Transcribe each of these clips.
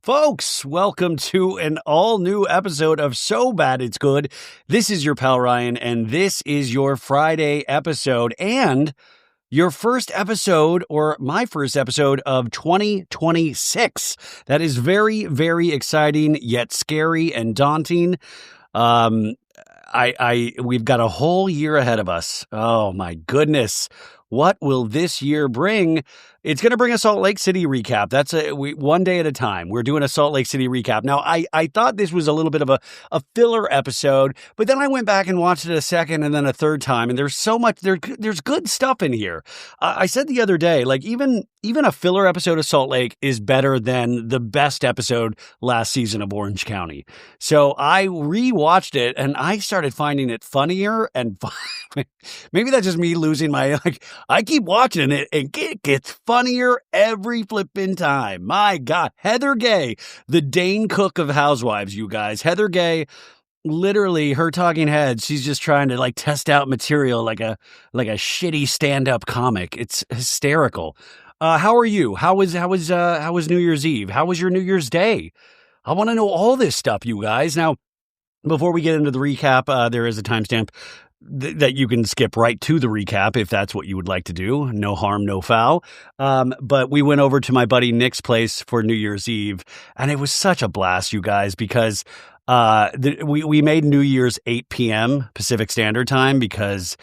Folks, welcome to an all-new episode of So Bad It's Good. This is your pal Ryan, and this is your Friday episode, and your first episode, or my first episode of 2026. That is very, very exciting, yet scary and daunting. We've got a whole year ahead of us. Oh my goodness. What will this year bring? It's going to bring a Salt Lake City recap. That's one day at a time. We're doing a Salt Lake City recap. Now, I thought this was a little bit of a filler episode, but then I went back and watched it a second and then a third time, and there's so much, there's good stuff in here. I said the other day, like even a filler episode of Salt Lake is better than the best episode last season of Orange County. So I rewatched it and I started finding it funnier, and maybe that's just me losing my, I keep watching it and it gets funnier every flipping time. My God, Heather Gay, the Dane Cook of Housewives, you guys. Heather Gay, literally her talking head, she's just trying to test out material like a shitty stand-up comic. It's hysterical. How are you? How was New Year's Eve? How was your New Year's Day? I want to know all this stuff, you guys. Now, before we get into the recap, there is a timestamp that you can skip right to the recap if that's what you would like to do. No harm, no foul. But we went over to my buddy Nick's place for New Year's Eve, and it was such a blast, you guys, because we made New Year's 8 p.m. Pacific Standard Time because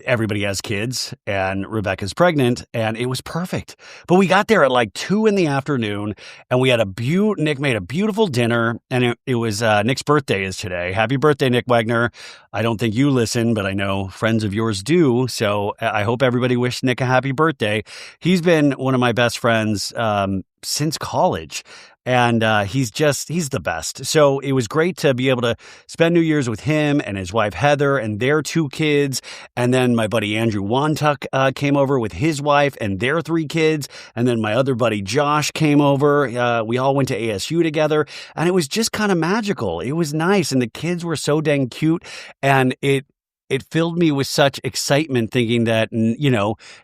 everybody has kids and Rebecca's pregnant, and it was perfect. But we got there at 2 in the afternoon, and we had Nick made a beautiful dinner, and it was Nick's birthday is today. Happy birthday, Nick Wagner. I don't think you listen, but I know friends of yours do, so I hope everybody wished Nick a happy birthday. He's been one of my best friends since college. And he's the best. So it was great to be able to spend New Year's with him and his wife, Heather, and their 2 kids. And then my buddy Andrew Wantuck came over with his wife and their 3 kids. And then my other buddy Josh came over. We all went to ASU together. And it was just kind of magical. It was nice. And the kids were so dang cute. And it filled me with such excitement thinking that,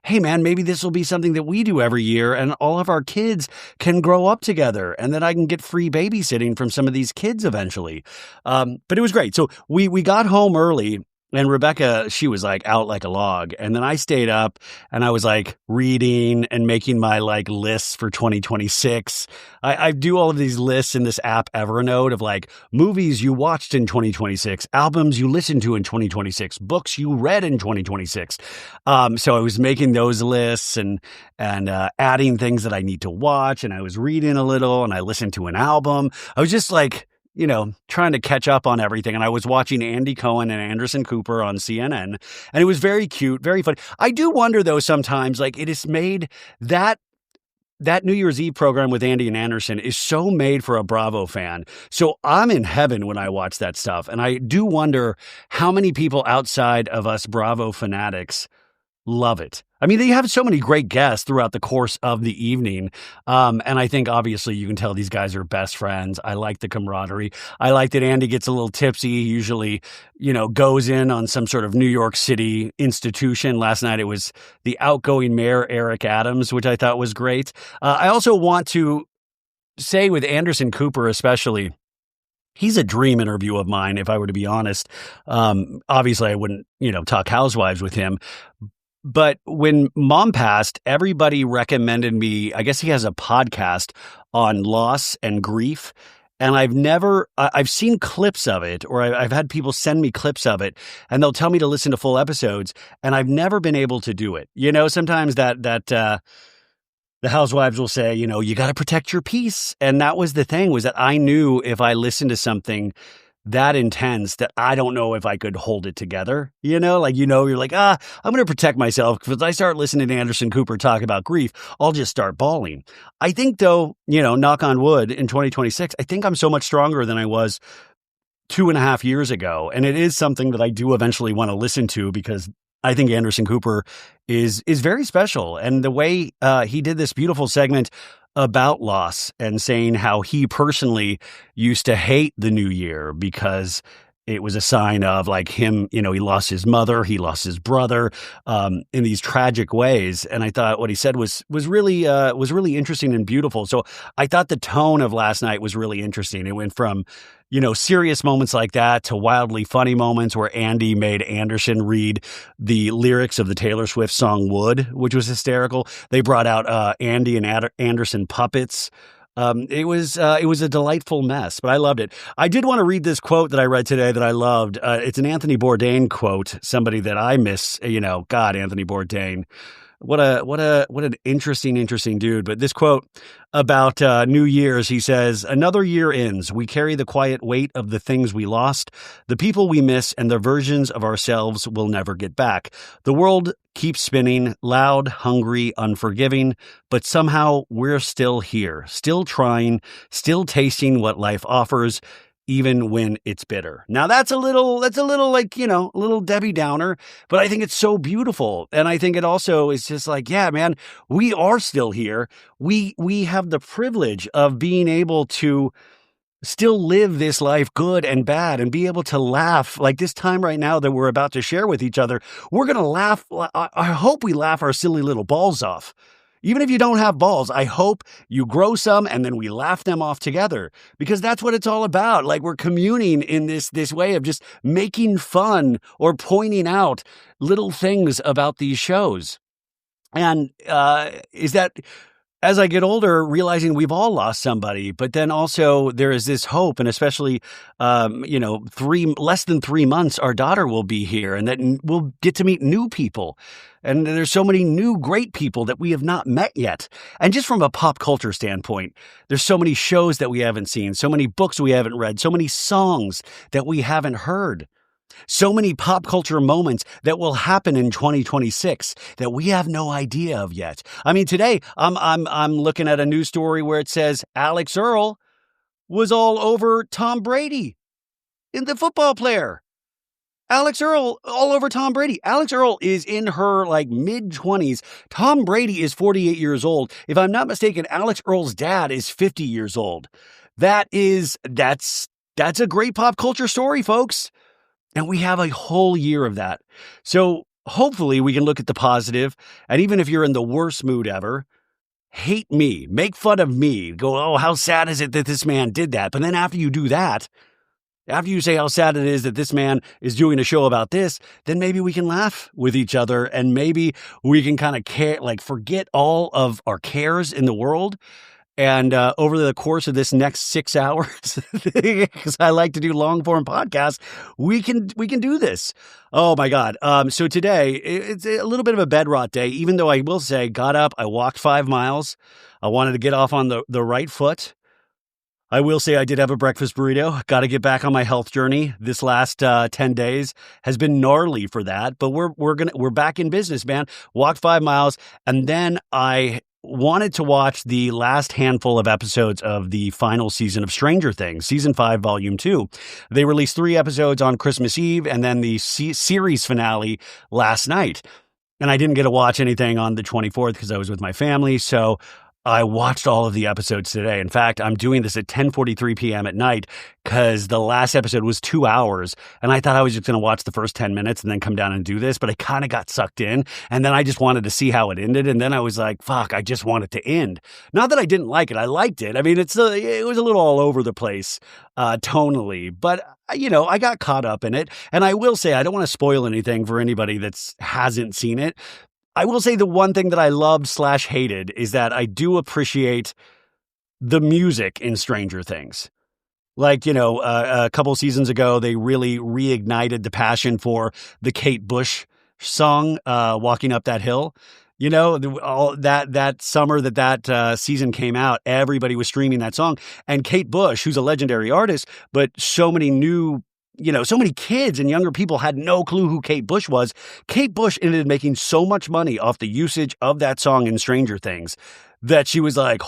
hey man, maybe this will be something that we do every year and all of our kids can grow up together, and then I can get free babysitting from some of these kids eventually. But it was great. So we got home early. And Rebecca, she was out like a log. And then I stayed up and I was reading and making my lists for 2026. I do all of these lists in this app Evernote of movies you watched in 2026, albums you listened to in 2026, books you read in 2026. So I was making those lists and adding things that I need to watch. And I was reading a little and I listened to an album. I was just trying to catch up on everything. And I was watching Andy Cohen and Anderson Cooper on CNN, and it was very cute, very funny. I do wonder though, sometimes it is made that New Year's Eve program with Andy and Anderson is so made for a Bravo fan. So I'm in heaven when I watch that stuff. And I do wonder how many people outside of us Bravo fanatics love it. I mean, they have so many great guests throughout the course of the evening. And I think obviously you can tell these guys are best friends. I like the camaraderie. I like that Andy gets a little tipsy. He usually, goes in on some sort of New York City institution. Last night it was the outgoing mayor, Eric Adams, which I thought was great. I also want to say with Anderson Cooper especially, he's a dream interview of mine, if I were to be honest. Obviously I wouldn't, talk Housewives with him. But when Mom passed, everybody recommended me, I guess he has a podcast on loss and grief. And I've seen clips of it, or I've had people send me clips of it, and they'll tell me to listen to full episodes. And I've never been able to do it. Sometimes that the Housewives will say, you got to protect your peace. And that was the thing, was that I knew if I listened to something that intense that I don't know if I could hold it together, you're I'm going to protect myself because if I start listening to Anderson Cooper talk about grief, I'll just start bawling. I think though, knock on wood, in 2026, I think I'm so much stronger than I was 2.5 years ago. And it is something that I do eventually want to listen to because I think Anderson Cooper is very special. And the way he did this beautiful segment about loss and saying how he personally used to hate the new year because it was a sign of like him, he lost his mother, he lost his brother, in these tragic ways. And I thought what he said was really interesting and beautiful. So I thought the tone of last night was really interesting. It went from, serious moments like that to wildly funny moments where Andy made Anderson read the lyrics of the Taylor Swift song Wood, which was hysterical. They brought out Andy and Anderson puppets. It was a delightful mess, but I loved it. I did want to read this quote that I read today that I loved. It's an Anthony Bourdain quote, somebody that I miss, God, Anthony Bourdain. What an interesting dude. But this quote about New Year's, he says, "Another year ends. We carry the quiet weight of the things we lost, the people we miss, and the versions of ourselves we'll never get back. The world keeps spinning, loud, hungry, unforgiving, but somehow we're still here, still trying, still tasting what life offers, even when it's bitter." Now that's a little like, a little Debbie Downer, but I think it's so beautiful. And I think it also is just like, yeah, man, we are still here. We have the privilege of being able to still live this life, good and bad, and be able to laugh like this time right now that we're about to share with each other. We're going to laugh. I hope we laugh our silly little balls off. Even if you don't have balls, I hope you grow some and then we laugh them off together, because that's what it's all about. Like, we're communing in this way of just making fun or pointing out little things about these shows. And is that as I get older, realizing we've all lost somebody, but then also there is this hope, and especially, less than 3 months, our daughter will be here, and that we'll get to meet new people. And there's so many new great people that we have not met yet. And just from a pop culture standpoint, there's so many shows that we haven't seen, so many books we haven't read, so many songs that we haven't heard. So many pop culture moments that will happen in 2026 that we have no idea of yet. I mean, today I'm looking at a news story where it says Alex Earl was all over Tom Brady, in the football player. Alex Earl all over Tom Brady. Alex Earl is in her mid-20s. Tom Brady is 48 years old. If I'm not mistaken, Alex Earl's dad is 50 years old. That's a great pop culture story, folks. And we have a whole year of that. So hopefully we can look at the positive. And even if you're in the worst mood ever, hate me, make fun of me, go, oh, how sad is it that this man did that? But then after you do that, after you say how sad it is that this man is doing a show about this, then maybe we can laugh with each other, and maybe we can kind of forget all of our cares in the world. And over the course of this next 6 hours, because I like to do long form podcasts, we can do this. Oh my God! So today it's a little bit of a bed rot day. Even though I will say, got up, I walked 5 miles. I wanted to get off on the right foot. I will say I did have a breakfast burrito. Got to get back on my health journey. This last 10 days has been gnarly for that, but we're back in business, man. Walked 5 miles, and then I wanted to watch the last handful of episodes of the final season of Stranger Things, season 5, volume 2. They released 3 episodes on Christmas Eve, and then the series finale last night. And I didn't get to watch anything on the 24th because I was with my family, so I watched all of the episodes today. In fact, I'm doing this at 10:43 p.m. at night because the last episode was 2 hours, and I thought I was just going to watch the first 10 minutes and then come down and do this, but I kind of got sucked in, and then I just wanted to see how it ended, and then I was like, fuck, I just want it to end. Not that I didn't like it. I liked it. I mean, it was a little all over the place tonally, but I got caught up in it. And I will say, I don't want to spoil anything for anybody that hasn't seen it. I will say the one thing that I loved/hated is that I do appreciate the music in Stranger Things. A couple seasons ago, they really reignited the passion for the Kate Bush song, Walking Up That Hill. All that summer that season came out, everybody was streaming that song. And Kate Bush, who's a legendary artist, but so many kids and younger people had no clue who Kate Bush was. Kate Bush ended up making so much money off the usage of that song in Stranger Things that she was like,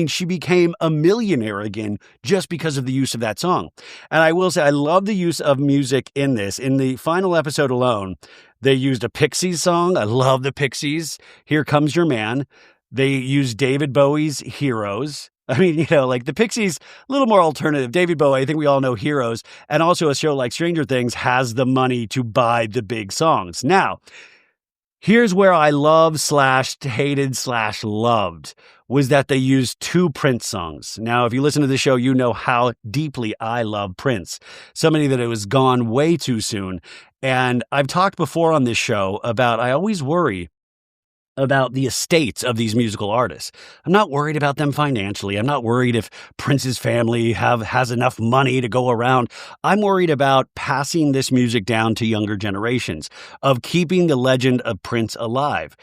she became a millionaire again just because of the use of that song. And I will say, I love the use of music in this. In the final episode alone, they used a Pixies song. I love the Pixies. Here Comes Your Man. They used David Bowie's Heroes. I mean, like the Pixies, a little more alternative. David Bowie, I think we all know Heroes. And also a show like Stranger Things has the money to buy the big songs. Now, here's where I loved was that they used 2 Prince songs. Now, if you listen to the show, you know how deeply I love Prince. So many that it was gone way too soon. And I've talked before on this show about, I always worry about the estates of these musical artists. I'm not worried about them financially. I'm not worried if Prince's family has enough money to go around. I'm worried about passing this music down to younger generations, of keeping the legend of Prince alive.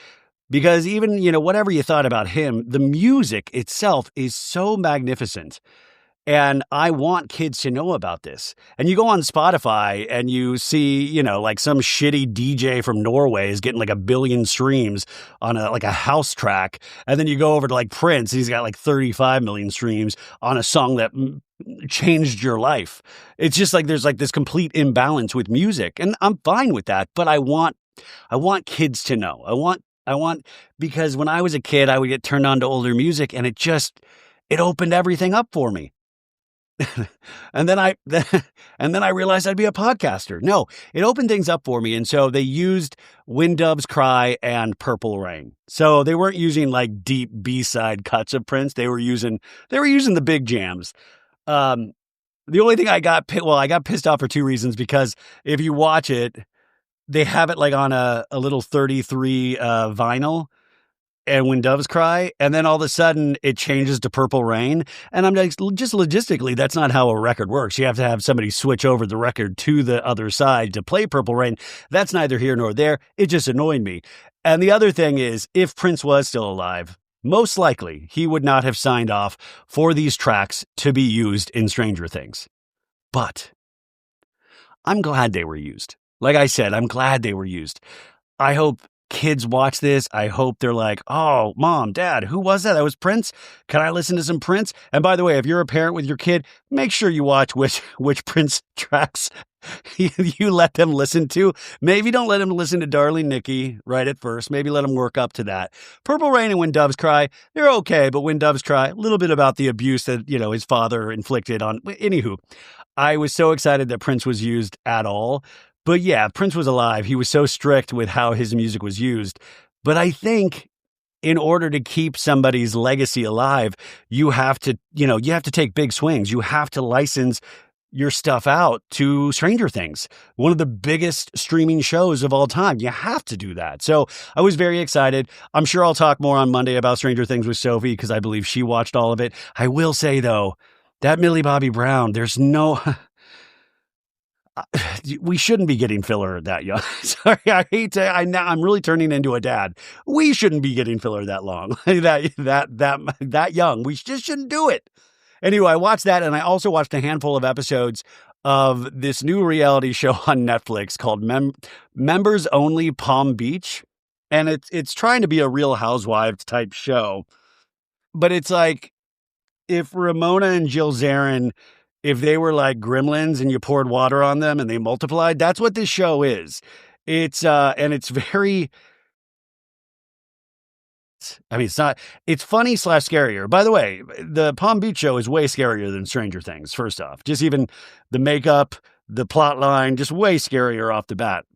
Because even, whatever you thought about him, the music itself is so magnificent. And I want kids to know about this. And you go on Spotify and you see, like some shitty DJ from Norway is getting like 1 billion streams on a house track. And then you go over to like Prince, he's got like 35 million streams on a song that changed your life. It's just like there's like this complete imbalance with music. And I'm fine with that, but I want kids to know. I want because when I was a kid, I would get turned on to older music and it opened everything up for me. and then I realized I'd be a podcaster. No, it opened things up for me. And so they used When Doves Cry and Purple Rain. So they weren't using like deep B-side cuts of Prince. They were using the big jams. The only thing I got pissed off for 2 reasons, because if you watch it, they have it like on a little 33 vinyl. And When Doves Cry, and then all of a sudden it changes to Purple Rain. And I'm like, just logistically, that's not how a record works. You have to have somebody switch over the record to the other side to play Purple Rain. That's neither here nor there. It just annoyed me. And the other thing is, if Prince was still alive, most likely he would not have signed off for these tracks to be used in Stranger Things. But I'm glad they were used. Like I said, I'm glad they were used. I hope kids watch this. I hope they're like, oh, Mom, Dad, who was that? That was Prince? Can I listen to some Prince? And by the way, if you're a parent with your kid, make sure you watch which Prince tracks you let them listen to. Maybe don't let them listen to Darling Nikki right at first. Maybe let them work up to that. Purple Rain and When Doves Cry, they're okay, but When Doves Cry, a little bit about the abuse that, his father inflicted on. Anywho, I was so excited that Prince was used at all. But yeah, Prince was alive. He was so strict with how his music was used. But I think in order to keep somebody's legacy alive, you have to take big swings. You have to license your stuff out to Stranger Things, one of the biggest streaming shows of all time. You have to do that. So I was very excited. I'm sure I'll talk more on Monday about Stranger Things with Sophie, because I believe she watched all of it. I will say, though, that Millie Bobby Brown, there's no... we shouldn't be getting filler that young. Sorry, I hate to. I'm really turning into a dad. We shouldn't be getting filler that long, that young. We just shouldn't do it. Anyway, I watched that, and I also watched a handful of episodes of this new reality show on Netflix called Members Only Palm Beach, and it's trying to be a Real Housewives type show, but it's like if Ramona and Jill Zarin, if they were like gremlins and you poured water on them and they multiplied, that's what this show is. It's very, it's funny / scarier. By the way, the Palm Beach show is way scarier than Stranger Things, first off. Just even the makeup, the plot line, just way scarier off the bat.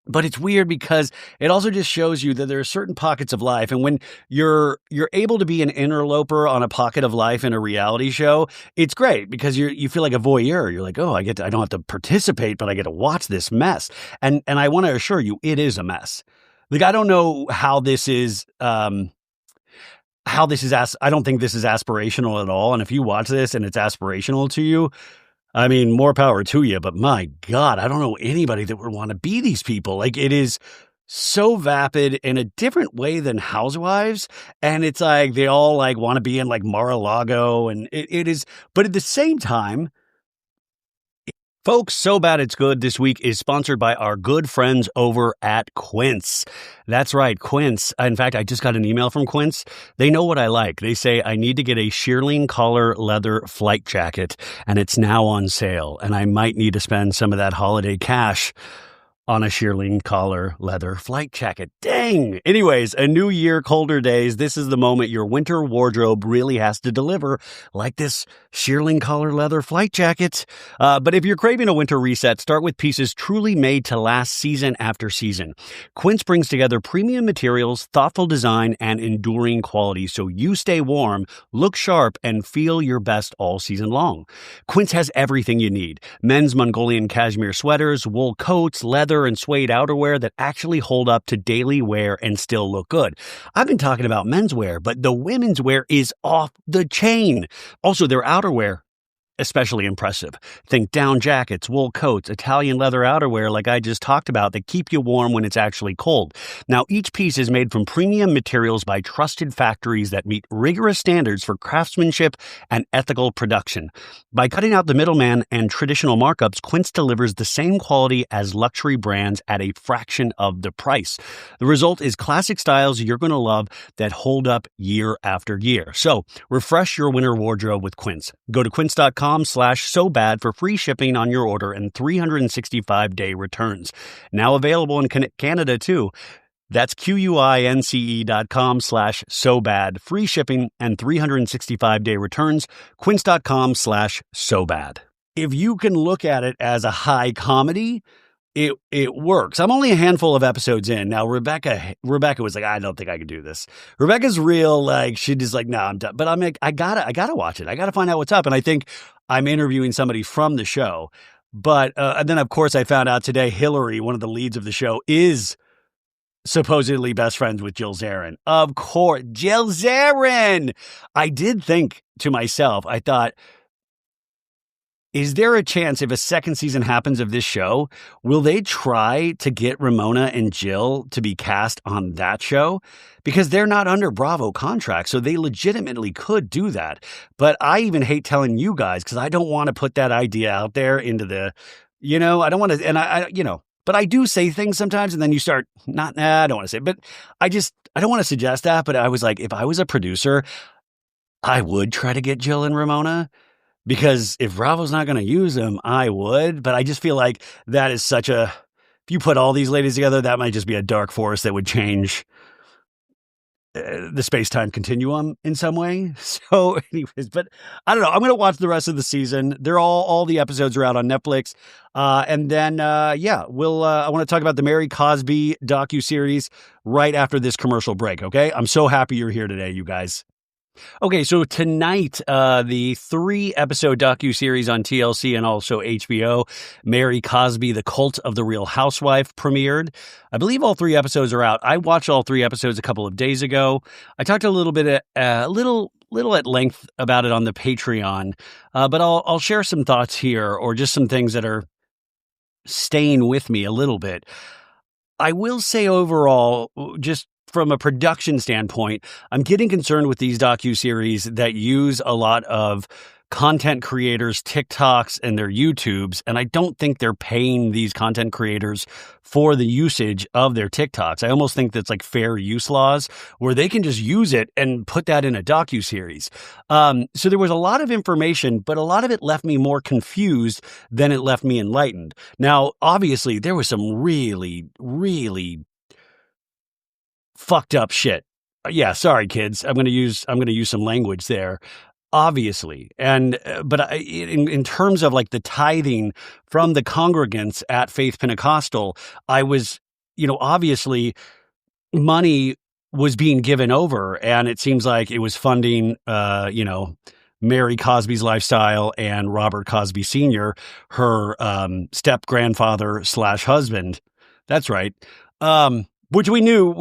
But it's weird because it also just shows you that there are certain pockets of life. And when you're able to be an interloper on a pocket of life in a reality show, it's great because you feel like a voyeur. You're like, oh, I don't have to participate, but I get to watch this mess. And I want to assure you, it is a mess. Like, I don't know how this is, I don't think this is aspirational at all. And if you watch this and it's aspirational to you, I mean, more power to you, but my God, I don't know anybody that would want to be these people. Like, it is so vapid in a different way than Housewives. And it's like, they all like want to be in like Mar-a-Lago, and it is, but at the same time, folks, So Bad It's Good this week is sponsored by our good friends over at Quince. That's right, Quince. In fact, I just got an email from Quince. They know what I like. They say I need to get a shearling collar leather flight jacket, and it's now on sale, and I might need to spend some of that holiday cash on a shearling collar leather flight jacket. Dang. Anyways, a new year, colder days. This is the moment your winter wardrobe really has to deliver, like this shearling collar leather flight jacket. But if you're craving a winter reset, start with pieces truly made to last season after season. Quince brings together premium materials, thoughtful design, and enduring quality so you stay warm, look sharp, and feel your best all season long. Quince has everything you need. Men's Mongolian cashmere sweaters, wool coats, leather, and suede outerwear that actually hold up to daily wear and still look good. I've been talking about menswear, but the women's wear is off the chain. Also, their outerwear, especially impressive. Think down jackets, wool coats, Italian leather outerwear like I just talked about that keep you warm when it's actually cold. Now, each piece is made from premium materials by trusted factories that meet rigorous standards for craftsmanship and ethical production. By cutting out the middleman and traditional markups, Quince delivers the same quality as luxury brands at a fraction of the price. The result is classic styles you're going to love that hold up year after year. So, refresh your winter wardrobe with Quince. Go to quince.com/sobad for free shipping on your order and 365-day returns. Now available in Canada too. That's QUINCE.com/sobad. Free shipping and 365-day returns. Quince.com/sobad. If you can look at it as a high comedy, it works. I'm only a handful of episodes in. Now, Rebecca was like, I don't think I could do this. Rebecca's real, like, she just like, I'm done. But I'm like, I gotta watch it. I gotta find out what's up. And I think I'm interviewing somebody from the show. But, and then of course I found out today, Hillary, one of the leads of the show, is supposedly best friends with Jill Zarin. Of course, Jill Zarin! I did think to myself, I thought, is there a chance if a second season happens of this show, will they try to get Ramona and Jill to be cast on that show? Because they're not under Bravo contract, so they legitimately could do that. But I even hate telling you guys because I don't want to put that idea out there into the, I don't want to, and but I do say things sometimes and then you start, I don't want to say, but I don't want to suggest that, but I was like, if I was a producer, I would try to get Jill and Ramona. Because if Bravo's not going to use them, I would. But I just feel like that is if you put all these ladies together, that might just be a dark force that would change the space-time continuum in some way. So anyways, but I don't know. I'm going to watch the rest of the season. They're all the episodes are out on Netflix. And then, I want to talk about the Mary Cosby docuseries right after this commercial break. Okay. I'm so happy you're here today, you guys. Okay, so tonight, the 3-episode docuseries on TLC and also HBO, Mary Cosby, The Cult of the Real Housewife, premiered. I believe all 3 episodes are out. I watched all 3 episodes a couple of days ago. I talked a little bit, little at length about it on the Patreon, but I'll share some thoughts here or just some things that are staying with me a little bit. I will say overall, just from a production standpoint, I'm getting concerned with these docuseries that use a lot of content creators' TikToks and their YouTubes, and I don't think they're paying these content creators for the usage of their TikToks. I almost think that's like fair use laws where they can just use it and put that in a docuseries. So there was a lot of information, but a lot of it left me more confused than it left me enlightened. Now, obviously, there was some really, really fucked up shit. Yeah, sorry, kids. I'm going to use some language there. Obviously. And, but in terms of like the tithing from the congregants at Faith Pentecostal, I was, obviously money was being given over and it seems like it was funding, Mary Cosby's lifestyle and Robert Cosby Sr., her, step grandfather / husband. That's right. Which we knew,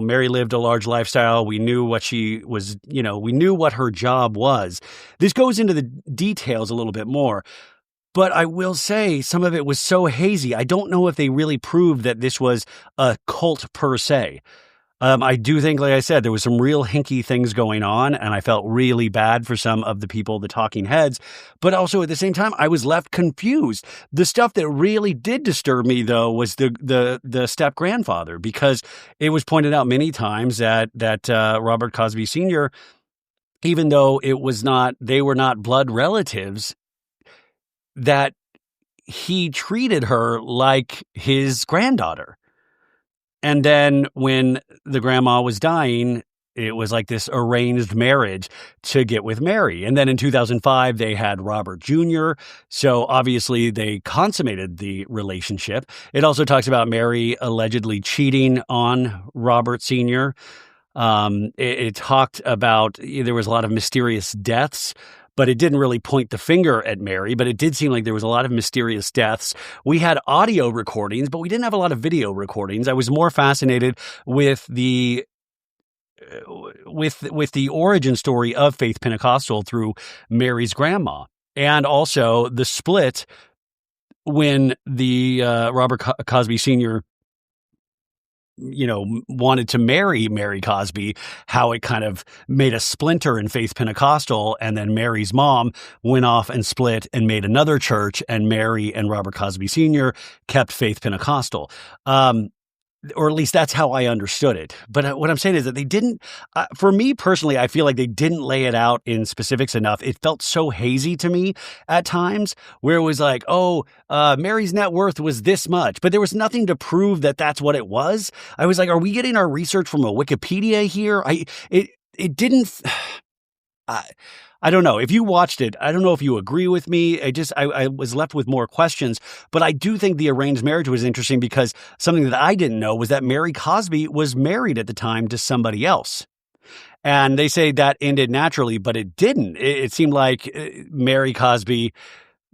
Mary lived a large lifestyle. We knew what she was, we knew what her job was. This goes into the details a little bit more, but I will say some of it was so hazy. I don't know if they really proved that this was a cult per se. I do think, like I said, there was some real hinky things going on, and I felt really bad for some of the people, the talking heads. But also at the same time, I was left confused. The stuff that really did disturb me, though, was the step grandfather, because it was pointed out many times that Robert Cosby Sr., even though they were not blood relatives, that he treated her like his granddaughter. And then when the grandma was dying, it was like this arranged marriage to get with Mary. And then in 2005, they had Robert Jr. So obviously they consummated the relationship. It also talks about Mary allegedly cheating on Robert Sr. It talked about there was a lot of mysterious deaths, but it didn't really point the finger at Mary, but it did seem like there was a lot of mysterious deaths. We had audio recordings, but we didn't have a lot of video recordings. I was more fascinated with the origin story of Faith Pentecostal through Mary's grandma, and also the split when the Robert Cosby Sr. Wanted to marry Mary Cosby, how it kind of made a splinter in Faith Pentecostal, and then Mary's mom went off and split and made another church, and Mary and Robert Cosby Sr. kept Faith Pentecostal. Or at least that's how I understood it. But what I'm saying is that they didn't, for me personally, I feel like they didn't lay it out in specifics enough. It felt so hazy to me at times, where it was like, Mary's net worth was this much, but there was nothing to prove that that's what it was. I was like, are we getting our research from a Wikipedia here? It didn't, I don't know. If you watched it, I don't know if you agree with me. I was left with more questions, but I do think the arranged marriage was interesting because something that I didn't know was that Mary Cosby was married at the time to somebody else. And they say that ended naturally, but it didn't. It seemed like Mary Cosby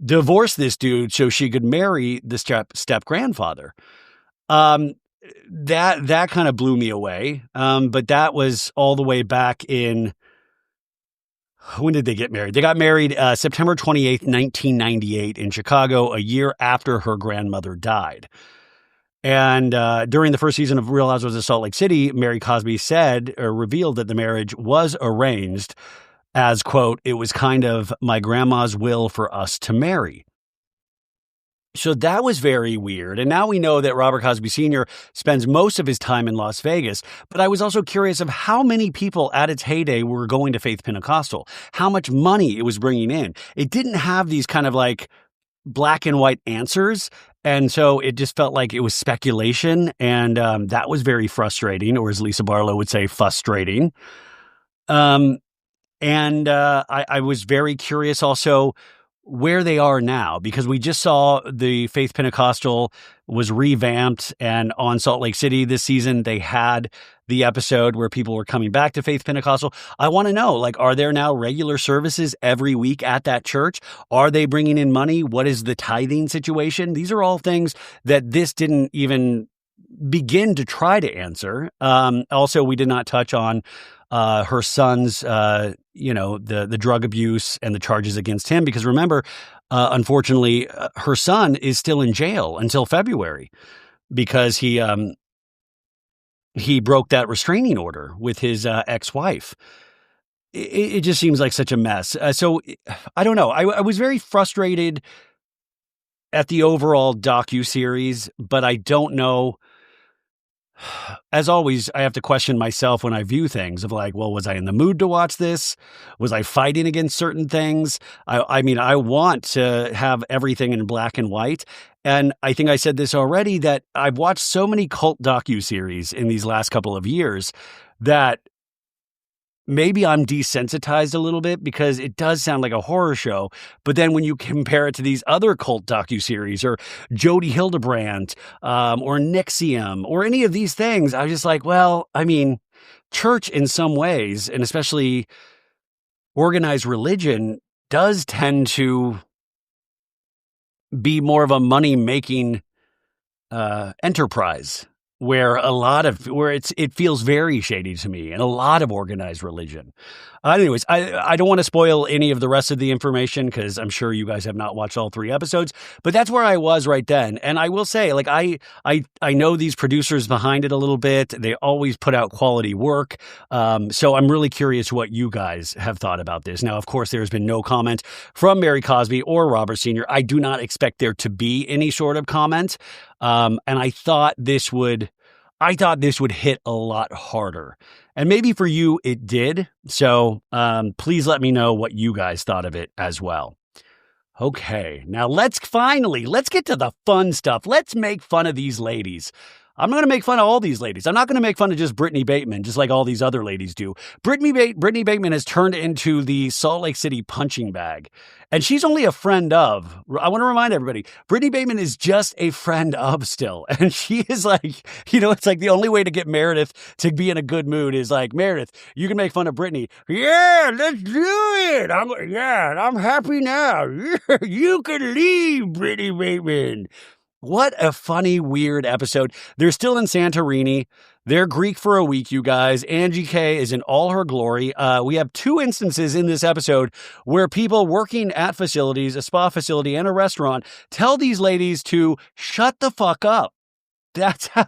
divorced this dude so she could marry the step grandfather. That kind of blew me away. But that was all the way back in, when did they get married? They got married September 28th, 1998 in Chicago, a year after her grandmother died. And during the first season of Real Housewives of Salt Lake City, Mary Cosby said or revealed that the marriage was arranged as, quote, it was kind of my grandma's will for us to marry. So that was very weird. And now we know that Robert Cosby Sr. spends most of his time in Las Vegas. But I was also curious of how many people at its heyday were going to Faith Pentecostal, how much money it was bringing in. It didn't have these kind of like black and white answers. And so it just felt like it was speculation. And that was very frustrating, or as Lisa Barlow would say, frustrating. I was very curious also where they are now, because we just saw the Faith Pentecostal was revamped, and on Salt Lake City this season, they had the episode where people were coming back to Faith Pentecostal. I want to know, like, are there now regular services every week at that church? Are they bringing in money? What is the tithing situation? These are all things that this didn't even begin to try to answer. Also, we did not touch on her son's, the drug abuse and the charges against him, because remember, unfortunately, her son is still in jail until February because he broke that restraining order with his ex-wife. It just seems like such a mess. So I don't know. I was very frustrated at the overall docuseries, but I don't know. As always, I have to question myself when I view things of like, well, was I in the mood to watch this? Was I fighting against certain things? I mean, I want to have everything in black and white. And I think I said this already, that I've watched so many cult docuseries in these last couple of years that maybe I'm desensitized a little bit, because it does sound like a horror show. But then when you compare it to these other cult docuseries or Jodi Hildebrandt or NXIVM or any of these things, I was just like, well, I mean, church in some ways, and especially organized religion, does tend to be more of a money-making enterprise, where it feels very shady to me, and a lot of organized religion. Anyways, I don't want to spoil any of the rest of the information, because I'm sure you guys have not watched all 3 episodes, but that's where I was right then. And I will say, like, I know these producers behind it a little bit. They always put out quality work. So I'm really curious what you guys have thought about this. Now, of course, there's been no comment from Mary Cosby or Robert Sr. I do not expect there to be any sort of comment. And I thought this would hit a lot harder. And maybe for you, it did. So please let me know what you guys thought of it as well. Okay, now let's get to the fun stuff. Let's make fun of these ladies. I'm not going to make fun of all these ladies. I'm not going to make fun of just Brittany Bateman, just like all these other ladies do. Brittany Bateman has turned into the Salt Lake City punching bag. And she's only a friend of. I want to remind everybody, Brittany Bateman is just a friend of still. And she is like, it's like the only way to get Meredith to be in a good mood is like, Meredith, you can make fun of Brittany. Yeah, let's do it. I'm happy now. You can leave, Brittany Bateman. What a funny, weird episode. They're still in Santorini. They're Greek for a week, you guys. Angie K is in all her glory. We have 2 instances in this episode where people working at facilities, a spa facility and a restaurant, tell these ladies to shut the fuck up. That's how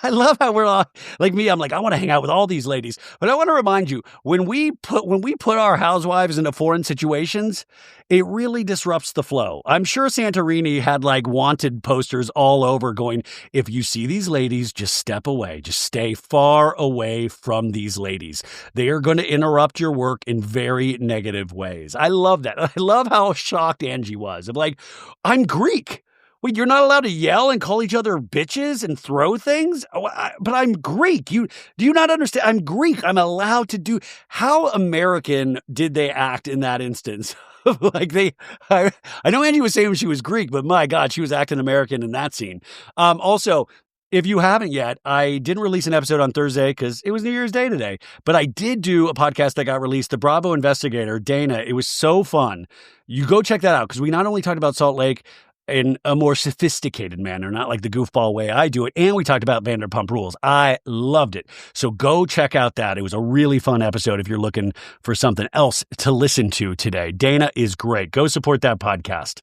I love how we're all like me. I'm like, I want to hang out with all these ladies, but I want to remind you when we put our housewives into foreign situations, it really disrupts the flow. I'm sure Santorini had like wanted posters all over going, if you see these ladies, just step away, just stay far away from these ladies. They are going to interrupt your work in very negative ways. I love that. I love how shocked Angie was. I'm like, I'm Greek. Wait, you're not allowed to yell and call each other bitches and throw things? But I'm Greek. Do you not understand? I'm Greek. I'm allowed to do. How American did they act in that instance? I know Angie was saying she was Greek, but my God, she was acting American in that scene. Also, if you haven't yet, I didn't release an episode on Thursday because it was New Year's Day today, but I did do a podcast that got released, The Bravo Investigator, Dana. It was so fun. You go check that out because we not only talked about Salt Lake in a more sophisticated manner, not like the goofball way I do it. And we talked about Vanderpump Rules. I loved it. So go check out that. It was a really fun episode if you're looking for something else to listen to today. Dana is great. Go support that podcast.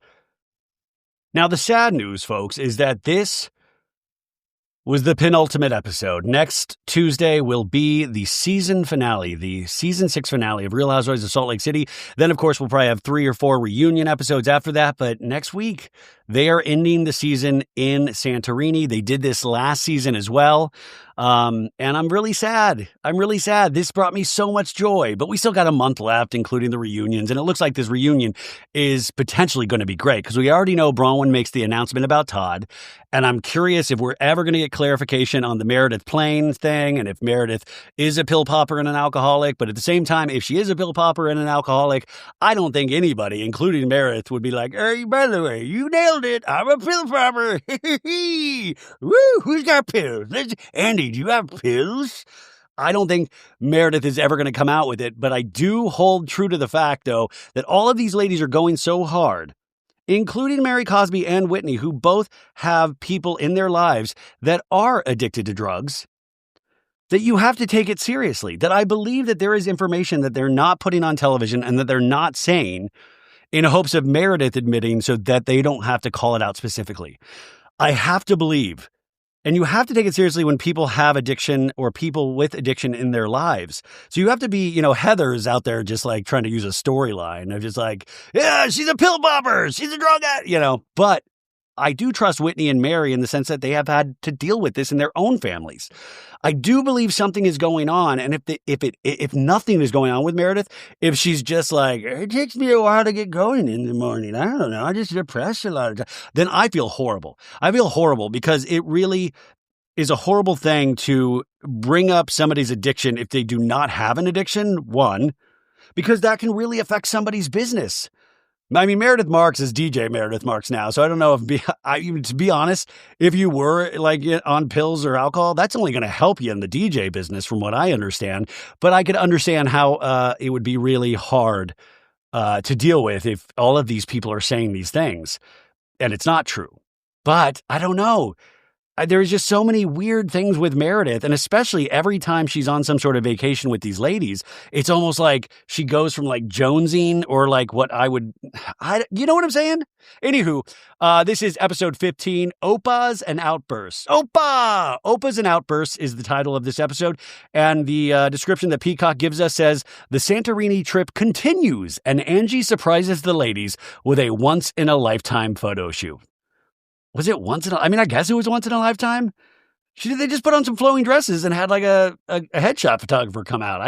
Now, the sad news, folks, is that this was the penultimate episode. Next Tuesday will be the season finale, the season 6 finale of Real Housewives of Salt Lake City. Then, of course, we'll probably have 3 or 4 reunion episodes after that. But next week, they are ending the season in Santorini. They did this last season as well. And I'm really sad. This brought me so much joy, but we still got a month left, including the reunions. And it looks like this reunion is potentially going to be great because we already know Bronwyn makes the announcement about Todd. And I'm curious if we're ever going to get clarification on the Meredith plane thing and if Meredith is a pill popper and an alcoholic. But at the same time, if she is a pill popper and an alcoholic, I don't think anybody, including Meredith, would be like, hey, by the way, you nailed it. I'm a pill popper. Woo, who's got pills? Andy, do you have pills? I don't think Meredith is ever going to come out with it, but I do hold true to the fact, though, that all of these ladies are going so hard, including Mary Cosby and Whitney, who both have people in their lives that are addicted to drugs, that you have to take it seriously, that I believe that there is information that they're not putting on television and that they're not saying in hopes of Meredith admitting so that they don't have to call it out specifically. I have to believe. And you have to take it seriously when people have addiction or people with addiction in their lives. So you have to be, Heather's out there just like trying to use a storyline of just like, yeah, she's a pill popper. She's a drug addict, But I do trust Whitney and Mary in the sense that they have had to deal with this in their own families. I do believe something is going on. And if nothing is going on with Meredith, if she's just like, it takes me a while to get going in the morning, I don't know, I just depressed a lot of time, then I feel horrible. I feel horrible because it really is a horrible thing to bring up somebody's addiction if they do not have an addiction, one, because that can really affect somebody's business. I mean, Meredith Marks is DJ Meredith Marks now, so I don't know to be honest, if you were like on pills or alcohol, that's only going to help you in the DJ business from what I understand. But I could understand how it would be really hard to deal with if all of these people are saying these things and it's not true. But I don't know. There's just so many weird things with Meredith, and especially every time she's on some sort of vacation with these ladies, it's almost like she goes from like jonesing or like what you know what I'm saying? Anywho, this is episode 15, Opas and Outbursts. Opas and Outbursts is the title of this episode, and the description that Peacock gives us says, the Santorini trip continues, and Angie surprises the ladies with a once-in-a-lifetime photo shoot. Was it I guess it was once in a lifetime. They just put on some flowing dresses and had like a headshot photographer come out.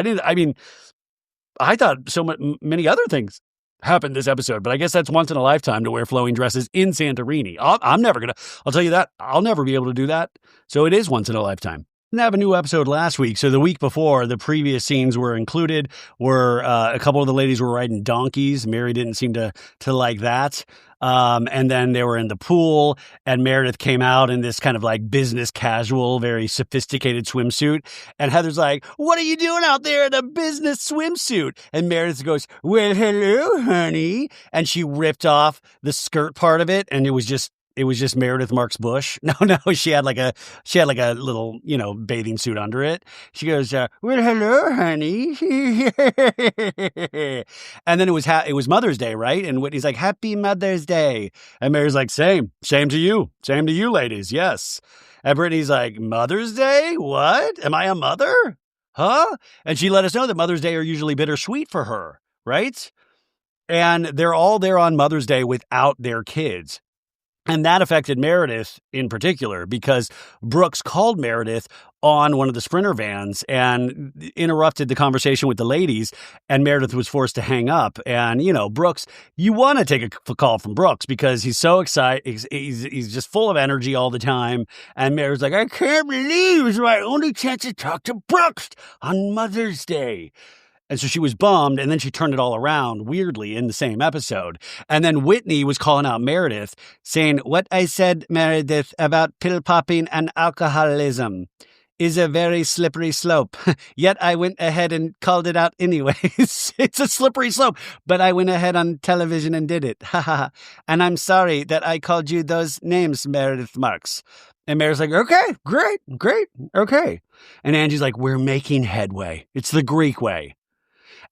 I thought so many other things. happened this episode, but I guess that's once in a lifetime to wear flowing dresses in Santorini. I'm never going to, I'll tell you that, I'll never be able to do that. So it is once in a lifetime. Didn't have a new episode last week. So the week before, the previous scenes were included, were a couple of the ladies were riding donkeys. Mary didn't seem to like that. And then they were in the pool, and Meredith came out in this kind of like business casual, very sophisticated swimsuit. And Heather's like, "What are you doing out there in a business swimsuit?" And Meredith goes, "Well, hello, honey." And she ripped off the skirt part of it, and it was just Meredith Marks Bush. No, she had like a little, bathing suit under it. She goes, "Well, hello, honey." And then it was Mother's Day, right? And Whitney's like, "Happy Mother's Day." And Mary's like, same to you, ladies. Yes. And Brittany's like, "Mother's Day? What? Am I a mother? Huh?" And she let us know that Mother's Day are usually bittersweet for her, right? And they're all there on Mother's Day without their kids. And that affected Meredith in particular because Brooks called Meredith on one of the Sprinter vans and interrupted the conversation with the ladies, and Meredith was forced to hang up. And, Brooks, you want to take a call from Brooks because he's so excited. He's just full of energy all the time. And Meredith's like, "I can't believe it's my only chance to talk to Brooks on Mother's Day." And so she was bummed, and then she turned it all around, weirdly, in the same episode. And then Whitney was calling out Meredith, saying, "What I said, Meredith, about pill popping and alcoholism is a very slippery slope. Yet I went ahead and called it out anyways." It's a slippery slope, but I went ahead on television and did it. Ha ha ha. "And I'm sorry that I called you those names, Meredith Marks." And Mary's like, "Okay, great, okay." And Angie's like, "We're making headway. It's the Greek way."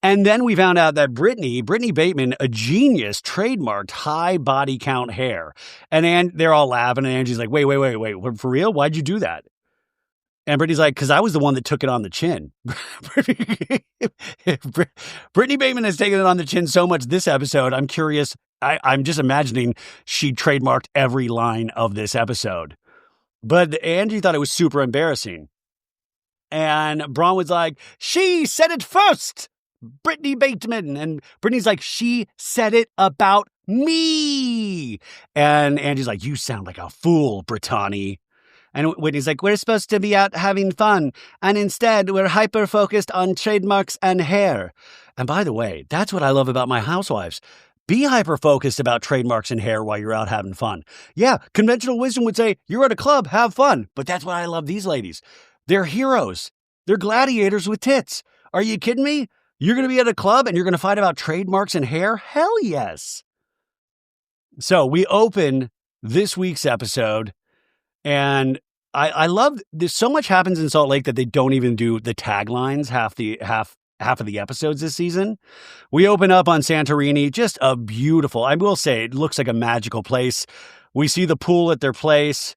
And then we found out that Brittany Bateman, a genius, trademarked high body count hair. And they're all laughing, and Angie's like, wait, for real? Why'd you do that? And Brittany's like, "Because I was the one that took it on the chin." Brittany Bateman has taken it on the chin so much this episode, I'm curious. I'm just imagining she trademarked every line of this episode. But Angie thought it was super embarrassing. And Braun was like, "She said it first, Brittany Bateman." And Brittany's like, "She said it about me." And Angie's like, "You sound like a fool, Brittany." And Whitney's like, "We're supposed to be out having fun, and instead we're hyper-focused on trademarks and hair." And by the way, that's what I love about my Housewives. Be hyper-focused about trademarks and hair while you're out having fun. Yeah, conventional wisdom would say, you're at a club, have fun. But that's why I love these ladies. They're heroes. They're gladiators with tits. Are you kidding me? You're going to be at a club and you're going to fight about trademarks and hair? Hell yes. So we open this week's episode, and I love this. So much happens in Salt Lake that they don't even do the taglines half of the episodes this season. We open up on Santorini, just a beautiful, I will say, it looks like a magical place. We see the pool at their place.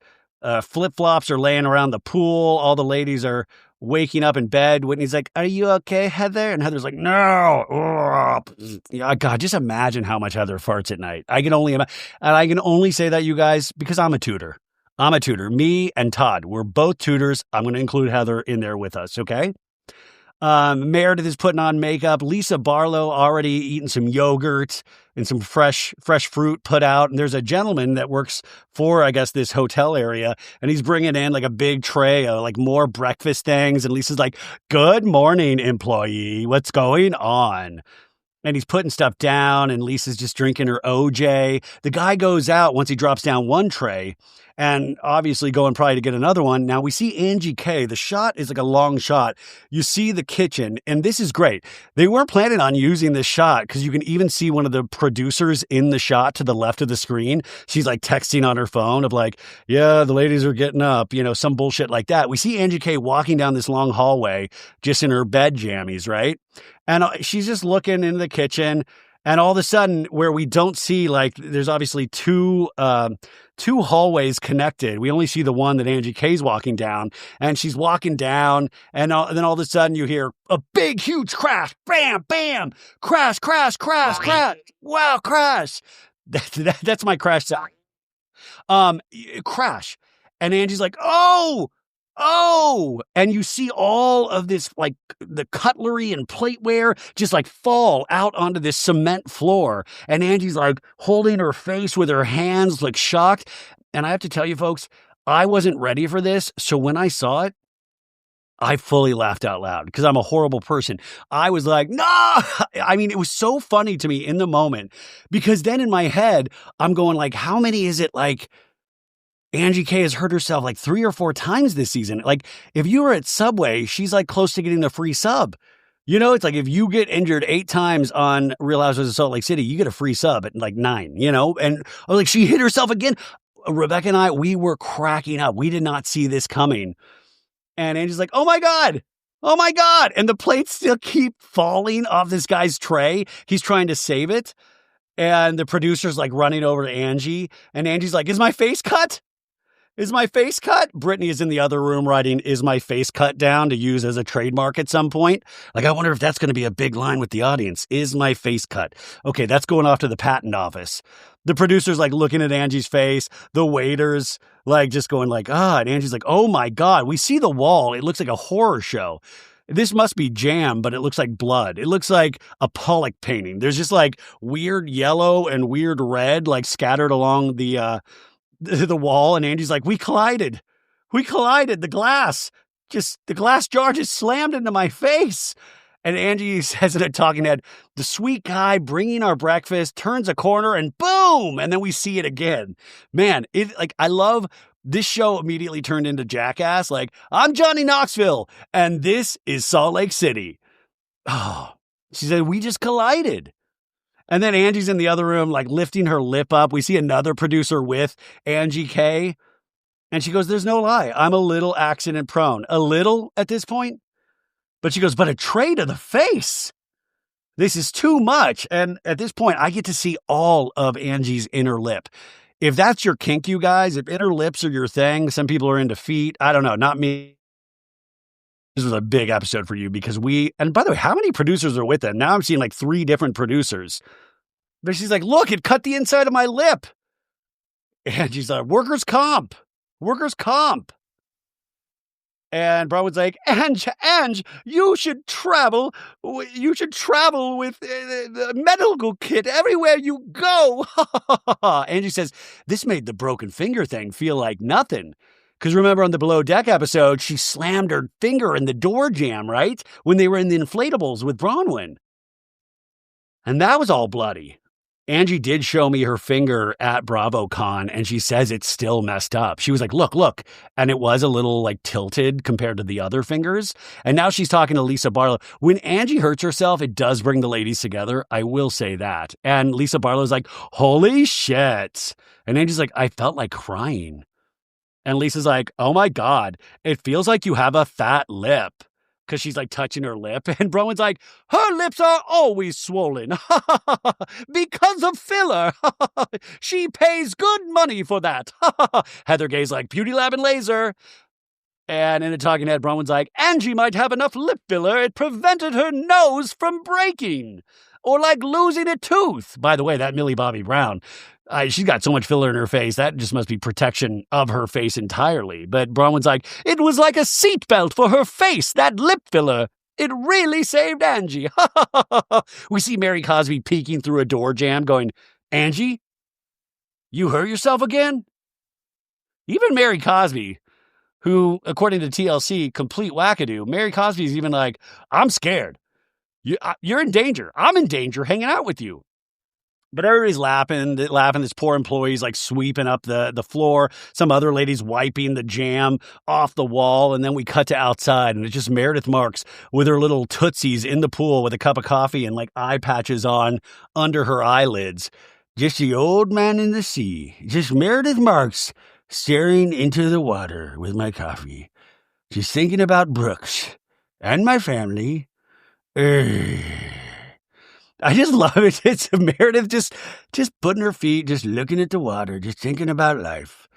Flip-flops are laying around the pool. All the ladies are waking up in bed. Whitney's like, "Are you okay, Heather?" And Heather's like, "No." Yeah, God, just imagine how much Heather farts at night. I can only say that, you guys, because I'm a tutor. Me and Todd, we're both tutors. I'm going to include Heather in there with us, okay? Meredith is putting on makeup. Lisa Barlow already eating some yogurt and some fresh fruit put out. And there's a gentleman that works for, I guess, this hotel area. And he's bringing in like a big tray of like more breakfast things. And Lisa's like, "Good morning, employee. What's going on?" And he's putting stuff down, and Lisa's just drinking her OJ. The guy goes out once he drops down one tray, and obviously going probably to get another one. Now we see Angie K. The shot is like a long shot. You see the kitchen, and this is great. They weren't planning on using this shot because you can even see one of the producers in the shot to the left of the screen. She's like texting on her phone of like, "Yeah, the ladies are getting up," some bullshit like that. We see Angie K. walking down this long hallway just in her bed jammies, right? And she's just looking into the kitchen, and all of a sudden, where we don't see, like, there's obviously two hallways connected. We only see the one that Angie K's walking down, and she's walking down, and then all of a sudden you hear a big, huge crash. Bam, bam, crash, crash, crash, crash. Wow, crash. That's my crash sound. Crash. And Angie's like, "Oh, Oh, and you see all of this, like, the cutlery and plateware just, like, fall out onto this cement floor, and Angie's, like, holding her face with her hands, like, shocked, and I have to tell you, folks, I wasn't ready for this, so when I saw it, I fully laughed out loud because I'm a horrible person. I was like, "No!" I mean, it was so funny to me in the moment because then in my head, I'm going like, how many is it, like, Angie K has hurt herself like 3 or 4 times this season. Like, if you were at Subway, she's like close to getting the free sub. You know, it's like if you get injured 8 times on Real Housewives of Salt Lake City, you get a free sub at like 9, you know? And I was like, she hit herself again. Rebecca and I, we were cracking up. We did not see this coming. And Angie's like, oh my God. Oh my God. And the plates still keep falling off this guy's tray. He's trying to save it. And the producer's like running over to Angie. And Angie's like, is my face cut? Is my face cut? Brittany is in the other room writing, is my face cut down to use as a trademark at some point. Like, I wonder if that's going to be a big line with the audience. Is my face cut? Okay, that's going off to the patent office. The producer's like looking at Angie's face. The waiter's like just going like, and Angie's like, oh my God, we see the wall. It looks like a horror show. This must be jam, but it looks like blood. It looks like a Pollock painting. There's just like weird yellow and weird red like scattered along the wall, and Angie's like, we collided. The glass jar just slammed into my face. And Angie says in a talking head, the sweet guy bringing our breakfast turns a corner and boom. And then we see it again. Man, I love this show immediately turned into Jackass. Like, I'm Johnny Knoxville and this is Salt Lake City. Oh, she said, we just collided. And then Angie's in the other room, like lifting her lip up. We see another producer with Angie K. And she goes, there's no lie. I'm a little accident prone. A little at this point. But she goes, but a tray to the face. This is too much. And at this point, I get to see all of Angie's inner lip. If that's your kink, you guys, if inner lips are your thing, some people are into feet. I don't know, not me. This was a big episode for you because and by the way, how many producers are with them? Now I'm seeing like 3 different producers. But she's like, look, it cut the inside of my lip. And she's like, workers' comp. And Broadwood's like, Ange, you should travel with the medical kit everywhere you go. Angie says, this made the broken finger thing feel like nothing. Because remember on the Below Deck episode, she slammed her finger in the door jamb, right? When they were in the inflatables with Bronwyn. And that was all bloody. Angie did show me her finger at BravoCon, and she says it's still messed up. She was like, look. And it was a little like tilted compared to the other fingers. And now she's talking to Lisa Barlow. When Angie hurts herself, it does bring the ladies together. I will say that. And Lisa Barlow's like, holy shit. And Angie's like, I felt like crying. And Lisa's like, oh my God, it feels like you have a fat lip. Because she's like touching her lip. And Browan's like, her lips are always swollen. Because of filler. She pays good money for that. Heather Gay's like, beauty lab and laser. And in a talking head, Bronwyn's like, Angie might have enough lip filler. It prevented her nose from breaking. Or like losing a tooth. By the way, that Millie Bobby Brown, she's got so much filler in her face. That just must be protection of her face entirely. But Bronwyn's like, it was like a seatbelt for her face, that lip filler. It really saved Angie. We see Mary Cosby peeking through a door jamb going, Angie, you hurt yourself again? Even Mary Cosby, who, according to TLC, complete wackadoo, Mary Cosby's even like, I'm scared. You're in danger. I'm in danger hanging out with you. But everybody's laughing. This poor employee's like sweeping up the floor. Some other lady's wiping the jam off the wall. And then we cut to outside and it's just Meredith Marks with her little tootsies in the pool with a cup of coffee and like eye patches on under her eyelids. Just the old man in the sea. Just Meredith Marks staring into the water with my coffee. Just thinking about Brooks and my family. I just love it. It's Meredith just putting her feet, just looking at the water, just thinking about life.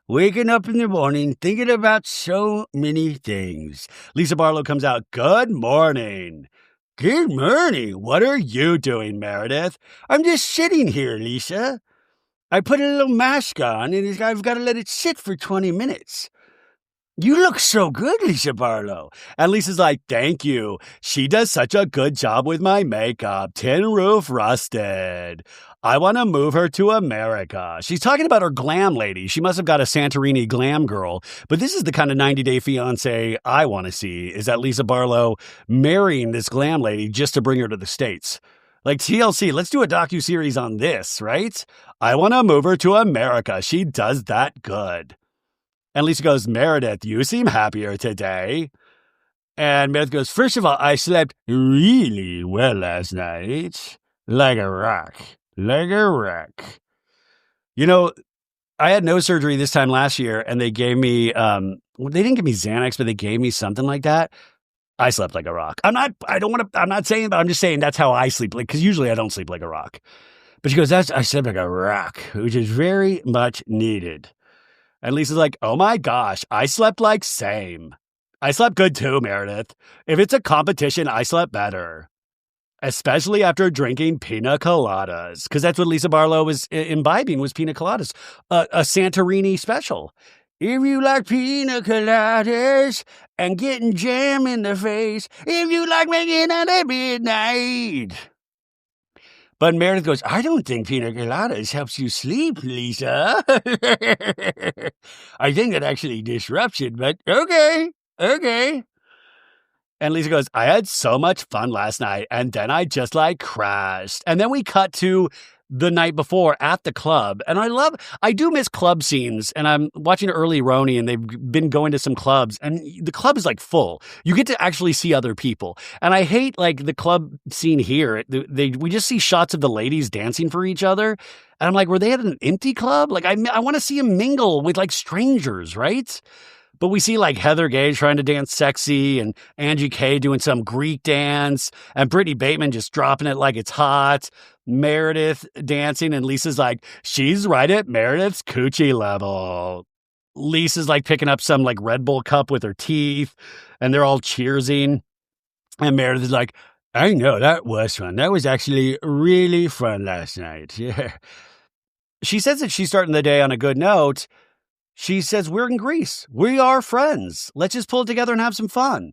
Waking up in the morning, thinking about so many things. Lisa Barlow comes out, good morning. Good morning. What are you doing, Meredith? I'm just sitting here, Lisa. I put a little mask on, and I've got to let it sit for 20 minutes. You look so good, Lisa Barlow. And Lisa's like, thank you. She does such a good job with my makeup. Tin roof rusted. I want to move her to America. She's talking about her glam lady. She must have got a Santorini glam girl. But this is the kind of 90-Day Fiancé I want to see, is that Lisa Barlow marrying this glam lady just to bring her to the States. Like TLC, let's do a docuseries on this, right? I want to move her to America. She does that good. And Lisa goes, Meredith, you seem happier today. And Meredith goes, first of all, I slept really well last night. Like a rock. Like a rock. You know, I had no surgery this time last year, and they gave me, they didn't give me Xanax, but they gave me something like that. I slept like a rock. I'm not saying, but I'm just saying that's how I sleep. Like, because usually I don't sleep like a rock. But she goes, I slept like a rock, which is very much needed. And Lisa's like, oh my gosh, I slept like same. I slept good too, Meredith. If it's a competition, I slept better. Especially after drinking pina coladas. Because that's what Lisa Barlow was imbibing, was pina coladas. A Santorini special. If you like pina coladas and getting jam in the face, if you like making out at midnight. But Meredith goes, I don't think pina coladas helps you sleep, Lisa. I think it actually disrupts it, but okay. And Lisa goes, I had so much fun last night, and then I just crashed. And then we cut to the night before at the club. And I do miss club scenes. And I'm watching Early Roni, and they've been going to some clubs, and the club is full. You get to actually see other people. And I hate the club scene here. We just see shots of the ladies dancing for each other. And I'm like, were they at an empty club? I want to see them mingle with strangers, right? But we see Heather Gage trying to dance sexy, and Angie K doing some Greek dance, and Brittany Bateman just dropping it like it's hot. Meredith dancing, and Lisa's like, she's right at Meredith's coochie level. Lisa's picking up some Red Bull cup with her teeth, and they're all cheersing. And Meredith is like, I know, that was fun. That was actually really fun last night. Yeah. She says that she's starting the day on a good note. She says, we're in Greece. We are friends. Let's just pull it together and have some fun.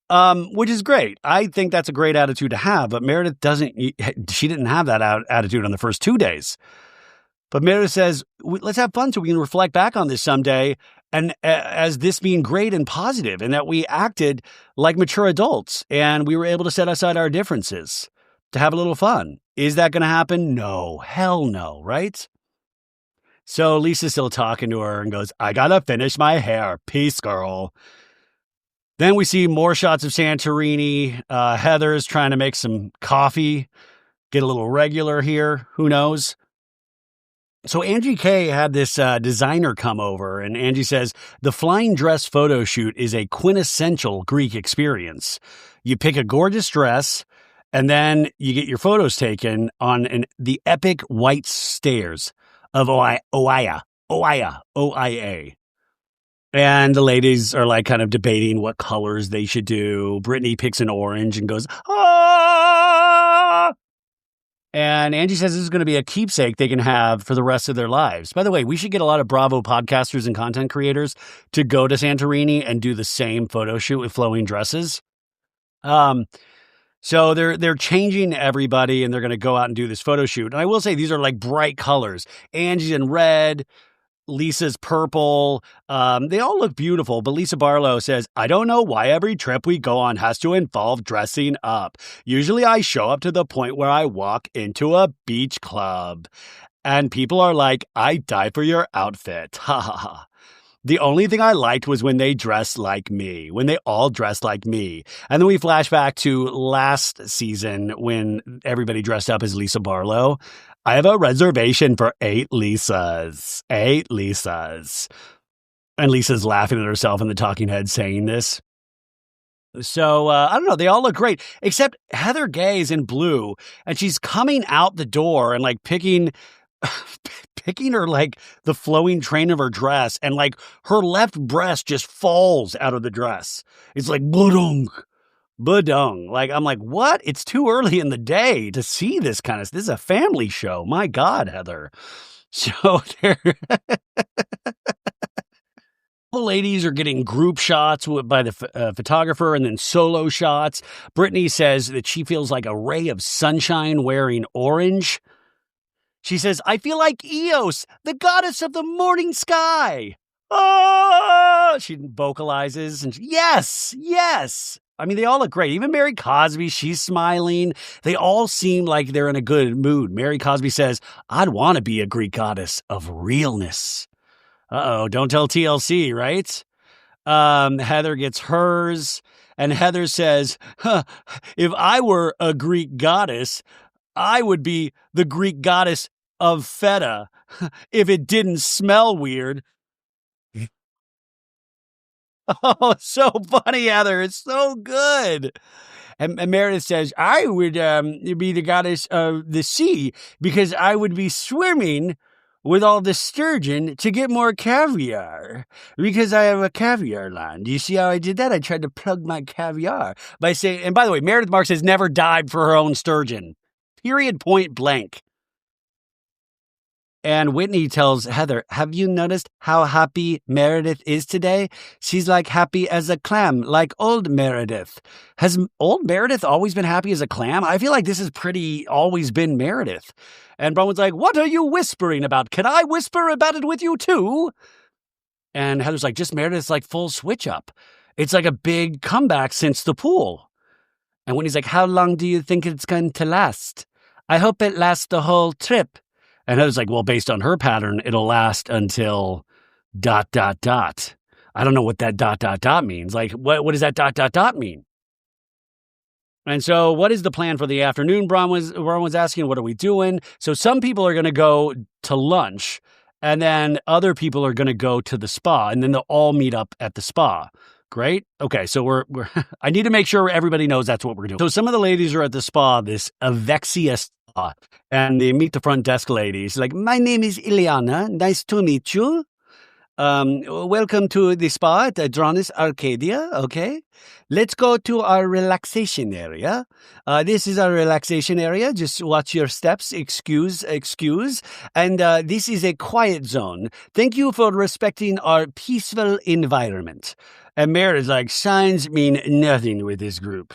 Which is great. I think that's a great attitude to have, but Meredith she didn't have that attitude on the first 2 days. But Meredith says, let's have fun so we can reflect back on this someday, and as this being great and positive, and that we acted like mature adults, and we were able to set aside our differences to have a little fun. Is that going to happen? No. Hell no, right? So Lisa's still talking to her and goes, I gotta finish my hair. Peace, girl. Then we see more shots of Santorini. Heather's trying to make some coffee, get a little regular here. Who knows? So Angie K had this designer come over, and Angie says, the flying dress photo shoot is a quintessential Greek experience. You pick a gorgeous dress, and then you get your photos taken on the epic white stairs of Oia. And the ladies are kind of debating what colors they should do. Brittany picks an orange and goes, ah! And Angie says this is going to be a keepsake they can have for the rest of their lives. By the way, we should get a lot of Bravo podcasters and content creators to go to Santorini and do the same photo shoot with flowing dresses. So they're changing everybody, and they're going to go out and do this photo shoot. And I will say these are bright colors. Angie's in red, Lisa's purple. They all look beautiful, but Lisa Barlow says, I don't know why every trip we go on has to involve dressing up. Usually I show up to the point where I walk into a beach club, and people are like, I die for your outfit. Ha ha ha. The only thing I liked was when they dressed like me, when they all dressed like me. And then we flash back to last season when everybody dressed up as Lisa Barlow. I have a reservation for 8 Lisas. 8 Lisas. And Lisa's laughing at herself in the talking head saying this. So, I don't know. They all look great, except Heather Gay is in blue, and she's coming out the door and picking her the flowing train of her dress, and her left breast just falls out of the dress. It's Bourdain. I'm like, what? It's too early in the day to see this this is a family show. My God, Heather. So they're ladies are getting group shots by the photographer and then solo shots. Brittany says that she feels like a ray of sunshine wearing orange. She says, I feel like Eos, the goddess of the morning sky. Oh, she vocalizes. And yes, yes. I mean, they all look great. Even Mary Cosby, she's smiling. They all seem like they're in a good mood. Mary Cosby says, I'd want to be a Greek goddess of realness. Uh-oh, don't tell TLC, right? Heather gets hers, and Heather says, if I were a Greek goddess, I would be the Greek goddess of feta if it didn't smell weird. Oh, so funny, Heather. It's so good. And Meredith says, I would be the goddess of the sea because I would be swimming with all the sturgeon to get more caviar because I have a caviar line. Do you see how I did that? I tried to plug my caviar by saying, and by the way, Meredith Marks has never dived for her own sturgeon. Period, point blank. And Whitney tells Heather, have you noticed how happy Meredith is today? She's like happy as a clam, like old Meredith. Has old Meredith always been happy as a clam? I feel like this has pretty always been Meredith. And Bronwyn's like, what are you whispering about? Can I whisper about it with you too? And Heather's like, just Meredith's like full switch up. It's like a big comeback since the pool. And Whitney's like, how long do you think it's going to last? I hope it lasts the whole trip. And Heather's like, well, based on her pattern, it'll last until ... I don't know what that ... means. Like, what does that ... mean? And so what is the plan for the afternoon? Bronwyn's asking, what are we doing? So some people are going to go to lunch, and then other people are going to go to the spa, and then they'll all meet up at the spa. Great. Okay, so we're I need to make sure everybody knows that's what we're doing. So some of the ladies are at the spa, this Avexia spa, and they meet the front desk ladies. Like, my name is Ileana. Nice to meet you. Welcome to the spa at Adonis Arcadia. Okay, let's go to our relaxation area. This is our relaxation area. Just watch your steps. Excuse. And this is a quiet zone. Thank you for respecting our peaceful environment. And Meredith's like, signs mean nothing with this group.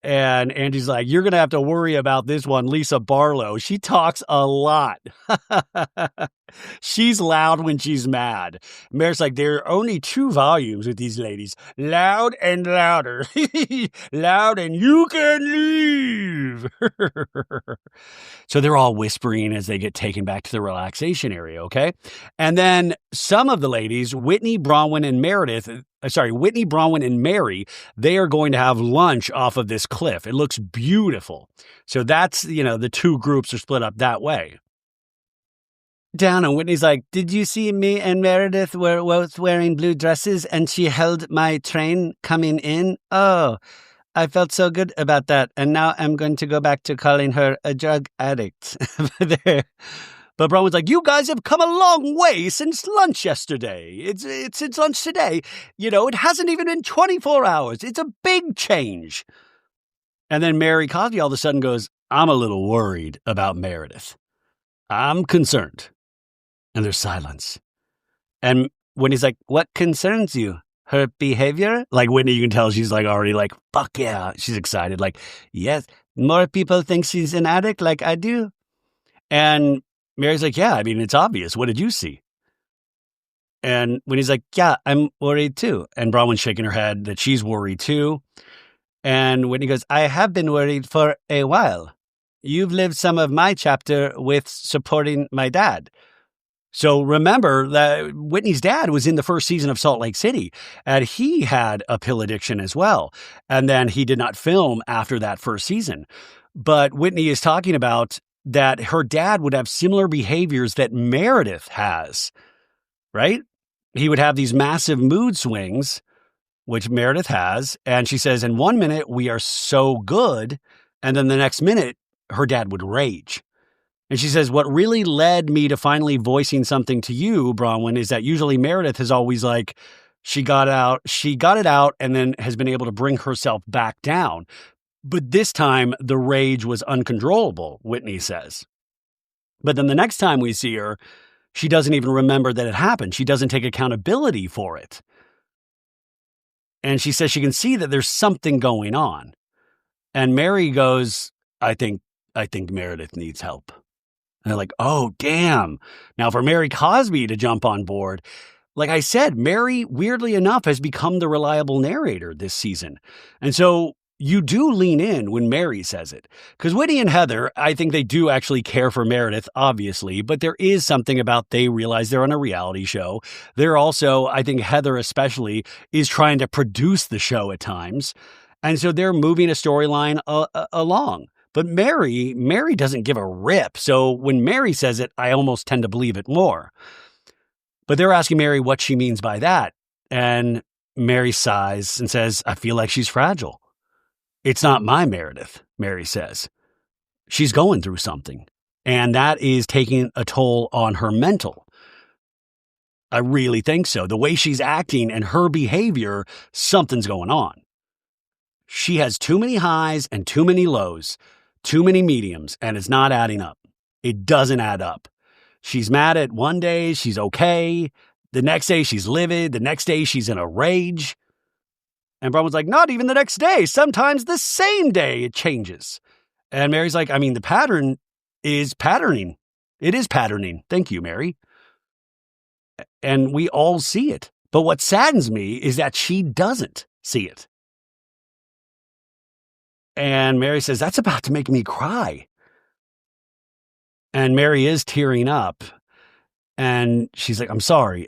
And Angie's like, you're going to have to worry about this one, Lisa Barlow. She talks a lot. She's loud when she's mad. Meredith's like, there are only 2 volumes with these ladies. Loud and louder. Loud and you can leave. So they're all whispering as they get taken back to the relaxation area, okay? And then some of the ladies, Whitney, Bronwyn, and Mary, they are going to have lunch off of this cliff. It looks beautiful. So that's, the 2 groups are split up that way. Down, and Whitney's like, did you see me and Meredith were both wearing blue dresses and she held my train coming in? Oh, I felt so good about that. And now I'm going to go back to calling her a drug addict. But Bronwyn's like, you guys have come a long way since lunch yesterday. It's since lunch today. It hasn't even been 24 hours. It's a big change. And then Mary Cosby all of a sudden goes, I'm a little worried about Meredith. I'm concerned. And there's silence. And Whitney's like, what concerns you? Her behavior? Like Whitney, you can tell she's like already like, fuck yeah. She's excited. Like, yes, more people think she's an addict like I do. And Mary's like, yeah, I mean, it's obvious. What did you see? And Whitney's like, yeah, I'm worried too. And Bronwyn's shaking her head that she's worried too. And Whitney goes, I have been worried for a while. You've lived some of my chapter with supporting my dad. So remember that Whitney's dad was in the first season of Salt Lake City, and he had a pill addiction as well. And then he did not film after that first season. But Whitney is talking about that her dad would have similar behaviors that Meredith has, right? He would have these massive mood swings, which Meredith has. And she says, in 1 minute, we are so good. And then the next minute, her dad would rage. And she says, what really led me to finally voicing something to you, Bronwyn, is that usually Meredith is always like, she got it out, and then has been able to bring herself back down. But this time, the rage was uncontrollable, Whitney says. But then the next time we see her, She doesn't even remember that it happened. She doesn't take accountability for it. And she says she can see that there's something going on. And Mary goes, I think Meredith needs help. And they're like, oh, damn. Now for Mary Cosby to jump on board, like I said, Mary, weirdly enough, has become the reliable narrator this season. And so you do lean in when Mary says it. Because Whitney and Heather, I think they do actually care for Meredith, obviously, but there is something about they realize they're on a reality show. They're also, I think Heather especially, is trying to produce the show at times. And so they're moving a storyline along. But Mary doesn't give a rip. So when Mary says it, I almost tend to believe it more. But they're asking Mary what she means by that. And Mary sighs and says, I feel like she's fragile. It's not my Meredith, Mary says. She's going through something. And that is taking a toll on her mental. I really think so. The way she's acting and her behavior, something's going on. She has too many highs and too many lows, too many mediums, and it's not adding up. It doesn't add up. She's mad at one day, she's okay. The next day, she's livid. The next day, she's in a rage. And Braun's like, not even the next day. Sometimes the same day it changes. And Mary's like, I mean, the pattern is patterning. It is patterning. Thank you, Mary. And we all see it. But what saddens me is that she doesn't see it. And Mary says, that's about to make me cry. And Mary is tearing up. And she's like, I'm sorry.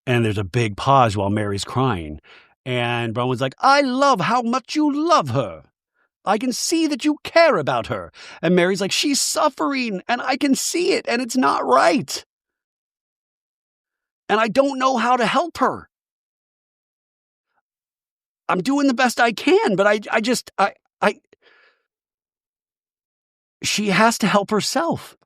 And there's a big pause while Mary's crying. And Braun was like, I love how much you love her. I can see that you care about her. And Mary's like, she's suffering and I can see it and it's not right. And I don't know how to help her. I'm doing the best I can, but she has to help herself.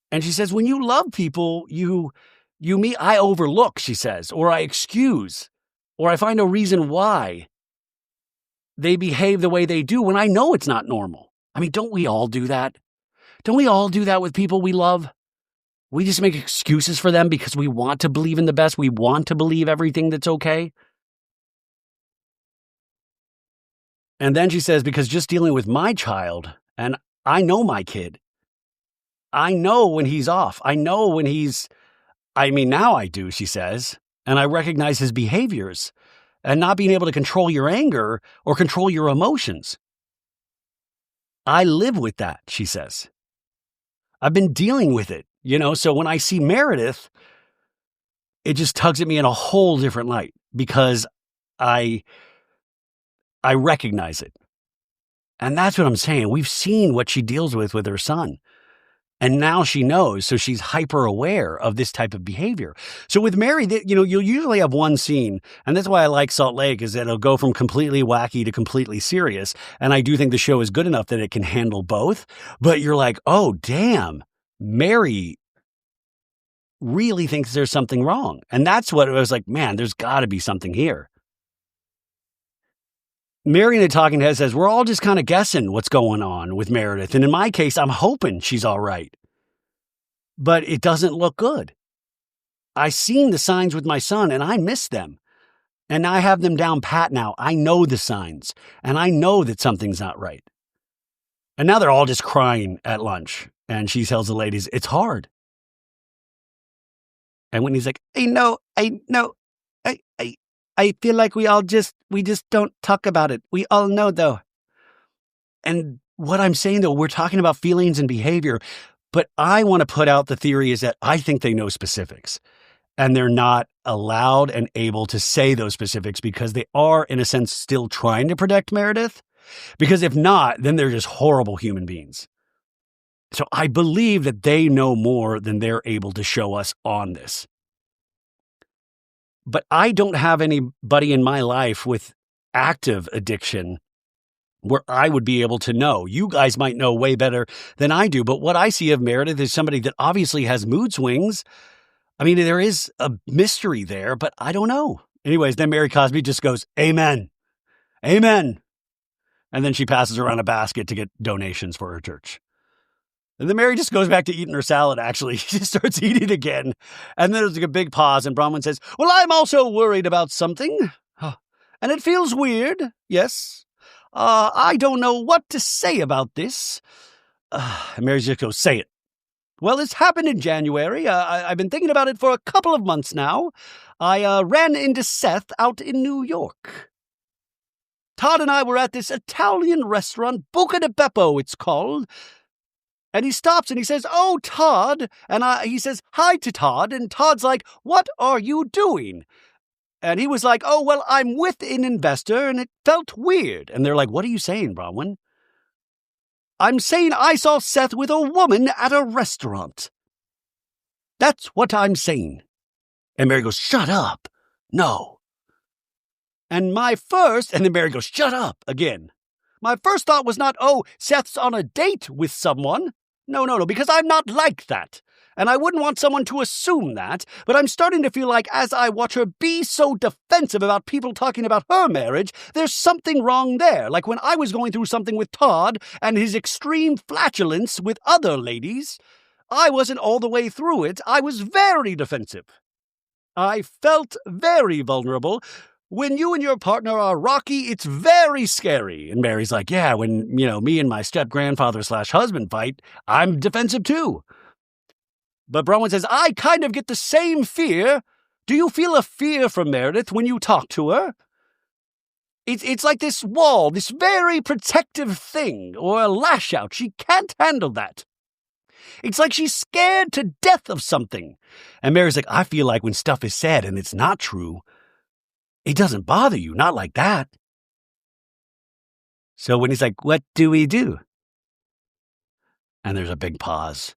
And she says, when you love people, I overlook, she says, or I excuse, or I find a reason why they behave the way they do when I know it's not normal. I mean, don't we all do that? Don't we all do that with people we love? We just make excuses for them because we want to believe in the best. We want to believe everything that's okay. And then she says, because just dealing with my child, and I know my kid. I know when he's off. I know when now I do, she says, and I recognize his behaviors and not being able to control your anger or control your emotions. I live with that, she says. I've been dealing with it, so when I see Meredith, it just tugs at me in a whole different light because I recognize it. And that's what I'm saying. We've seen what she deals with her son. And now she knows, so she's hyper aware of this type of behavior. So with Mary, you'll usually have one scene, and that's why I like Salt Lake, is that it'll go from completely wacky to completely serious. And I do think the show is good enough that it can handle both. But you're like, oh, damn, Mary really thinks there's something wrong. And that's what it was like, man, there's got to be something here. Mary in the Talking Head says, we're all just kind of guessing what's going on with Meredith. And in my case, I'm hoping she's all right. But it doesn't look good. I've seen the signs with my son and I miss them. And I have them down pat now. I know the signs and I know that something's not right. And now they're all just crying at lunch. And she tells the ladies, it's hard. And Whitney's like, I feel like we just don't talk about it. We all know though. And what I'm saying though, we're talking about feelings and behavior, but I want to put out the theory is that I think they know specifics and they're not allowed and able to say those specifics because they are in a sense still trying to protect Meredith. Because if not, then they're just horrible human beings. So I believe that they know more than they're able to show us on this. But I don't have anybody in my life with active addiction where I would be able to know. You guys might know way better than I do. But what I see of Meredith is somebody that obviously has mood swings. I mean, there is a mystery there, but I don't know. Anyways, then Mary Cosby just goes, amen. Amen. And then she passes around a basket to get donations for her church. And then Mary just goes back to eating her salad, actually. She just starts eating again. And then there's like a big pause, and Bronwyn says, well, I'm also worried about something. And it feels weird, yes. I don't know what to say about this. And Mary just goes, say it. Well, it's happened in January. I've been thinking about it for a couple of months now. I ran into Seth out in New York. Todd and I were at this Italian restaurant, Buca di Beppo, it's called. And he stops and he says, oh, Todd. And he says, hi to Todd. And Todd's like, what are you doing? And he was like, oh, well, I'm with an investor, and it felt weird. And they're like, what are you saying, Bronwyn? I'm saying I saw Seth with a woman at a restaurant. That's what I'm saying. And Mary goes, shut up. No. And then Mary goes, shut up again. My first thought was not, oh, Seth's on a date with someone. No, because I'm not like that. And I wouldn't want someone to assume that, but I'm starting to feel like as I watch her be so defensive about people talking about her marriage, there's something wrong there. Like when I was going through something with Todd and his extreme flatulence with other ladies, I wasn't all the way through it. I was very defensive. I felt very vulnerable. When you and your partner are rocky, it's very scary. And Mary's like, yeah, when, me and my step-grandfather/husband fight, I'm defensive too. But Bronwyn says, I kind of get the same fear. Do you feel a fear from Meredith when you talk to her? It's like this wall, this very protective thing, or a lash out. She can't handle that. It's like she's scared to death of something. And Mary's like, I feel like when stuff is said and it's not true, it doesn't bother you, not like that. So when he's like, what do we do? And there's a big pause.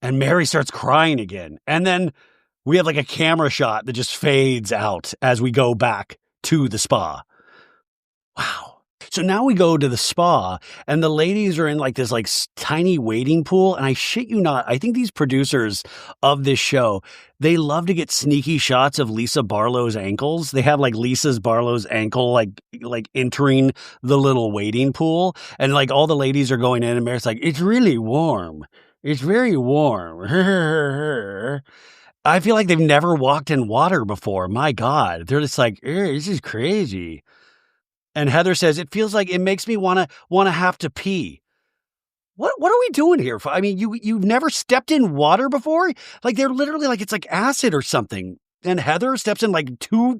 And Mary starts crying again. And then we have like a camera shot that just fades out as we go back to the spa. Wow. So now we go to the spa, and the ladies are in like this like tiny wading pool. And I shit you not, I think these producers of this show, they love to get sneaky shots of Lisa Barlow's ankles. They have like Lisa Barlow's ankle like entering the little wading pool, and like all the ladies are going in, and Mary's like, it's really warm. It's very warm. I feel like they've never walked in water before. My God. They're just like, this is crazy. And Heather says, it feels like it makes me want to have to pee. What are we doing here? I mean, you've never stepped in water before? Like they're literally like, it's like acid or something. And Heather steps in like two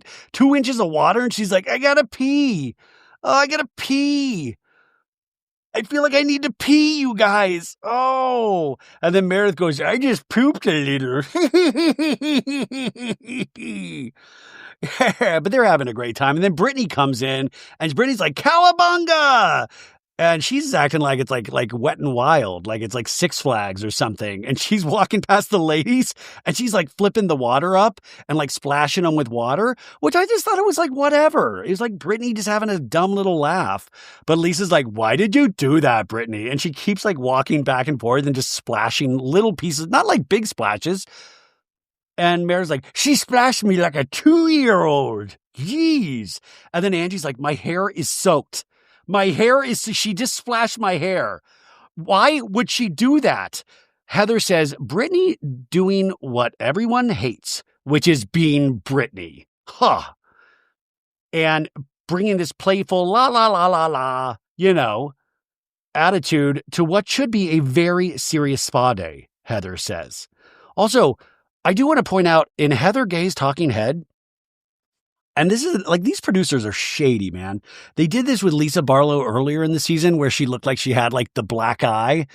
inches of water, and she's like, I gotta pee. Oh, I gotta pee. I feel like I need to pee, you guys. Oh. And then Meredith goes, I just pooped a little. Yeah, but they're having a great time. And then Brittany comes in, and Brittany's like, cowabunga! And she's acting like it's like Wet and Wild, like it's like Six Flags or something. And she's walking past the ladies, and she's like flipping the water up and like splashing them with water, which I just thought it was like whatever. It was like Brittany just having a dumb little laugh. But Lisa's like, why did you do that, Brittany? And she keeps like walking back and forth and just splashing little pieces, not like big splashes. And Mary's like, she splashed me like a 2-year-old. Jeez. And then Angie's like, my hair is soaked. She just splashed my hair. Why would she do that? Heather says, Brittany doing what everyone hates, which is being Brittany. Huh. And bringing this playful la, la, la, la, la, attitude to what should be a very serious spa day, Heather says. Also, I do want to point out in Heather Gay's talking head, and this is like, these producers are shady, man. They did this with Lisa Barlow earlier in the season where she looked like she had like the black eye.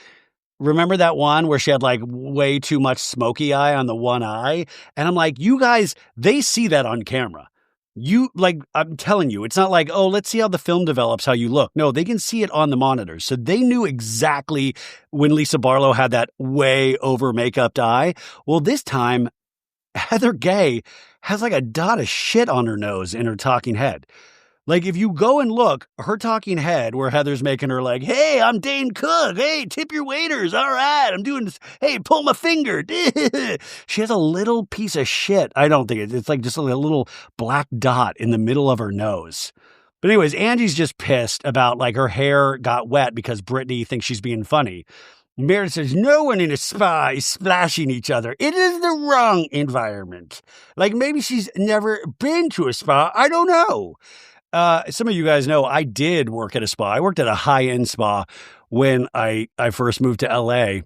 Remember that one where she had like way too much smoky eye on the one eye? And I'm like, you guys, they see that on camera. I'm telling you, it's not like, oh, let's see how the film develops, how you look. No, they can see it on the monitors. So they knew exactly when Lisa Barlow had that way over makeup eye. Well, this time, Heather Gay has like a dot of shit on her nose in her talking head. Like if you go and look, her talking head where Heather's making her like, hey, I'm Dane Cook. Hey, tip your waiters. All right, I'm doing this. Hey, pull my finger. She has a little piece of shit. I don't think it's like just a little black dot in the middle of her nose. But anyways, Angie's just pissed about like her hair got wet because Brittany thinks she's being funny. Meredith says, no one in a spa is splashing each other. It is the wrong environment. Like maybe she's never been to a spa. I don't know. Some of you guys know I did work at a spa. I worked at a high-end spa when I first moved to LA.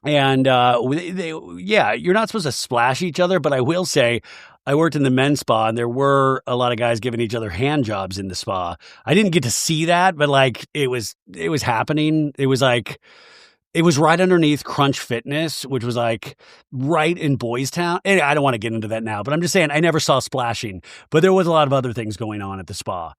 And you're not supposed to splash each other, but I will say I worked in the men's spa and there were a lot of guys giving each other hand jobs in the spa. I didn't get to see that, but like it was happening. It was right underneath Crunch Fitness, which was like right in Boys Town. And I don't want to get into that now, but I'm just saying I never saw splashing, but there was a lot of other things going on at the spa.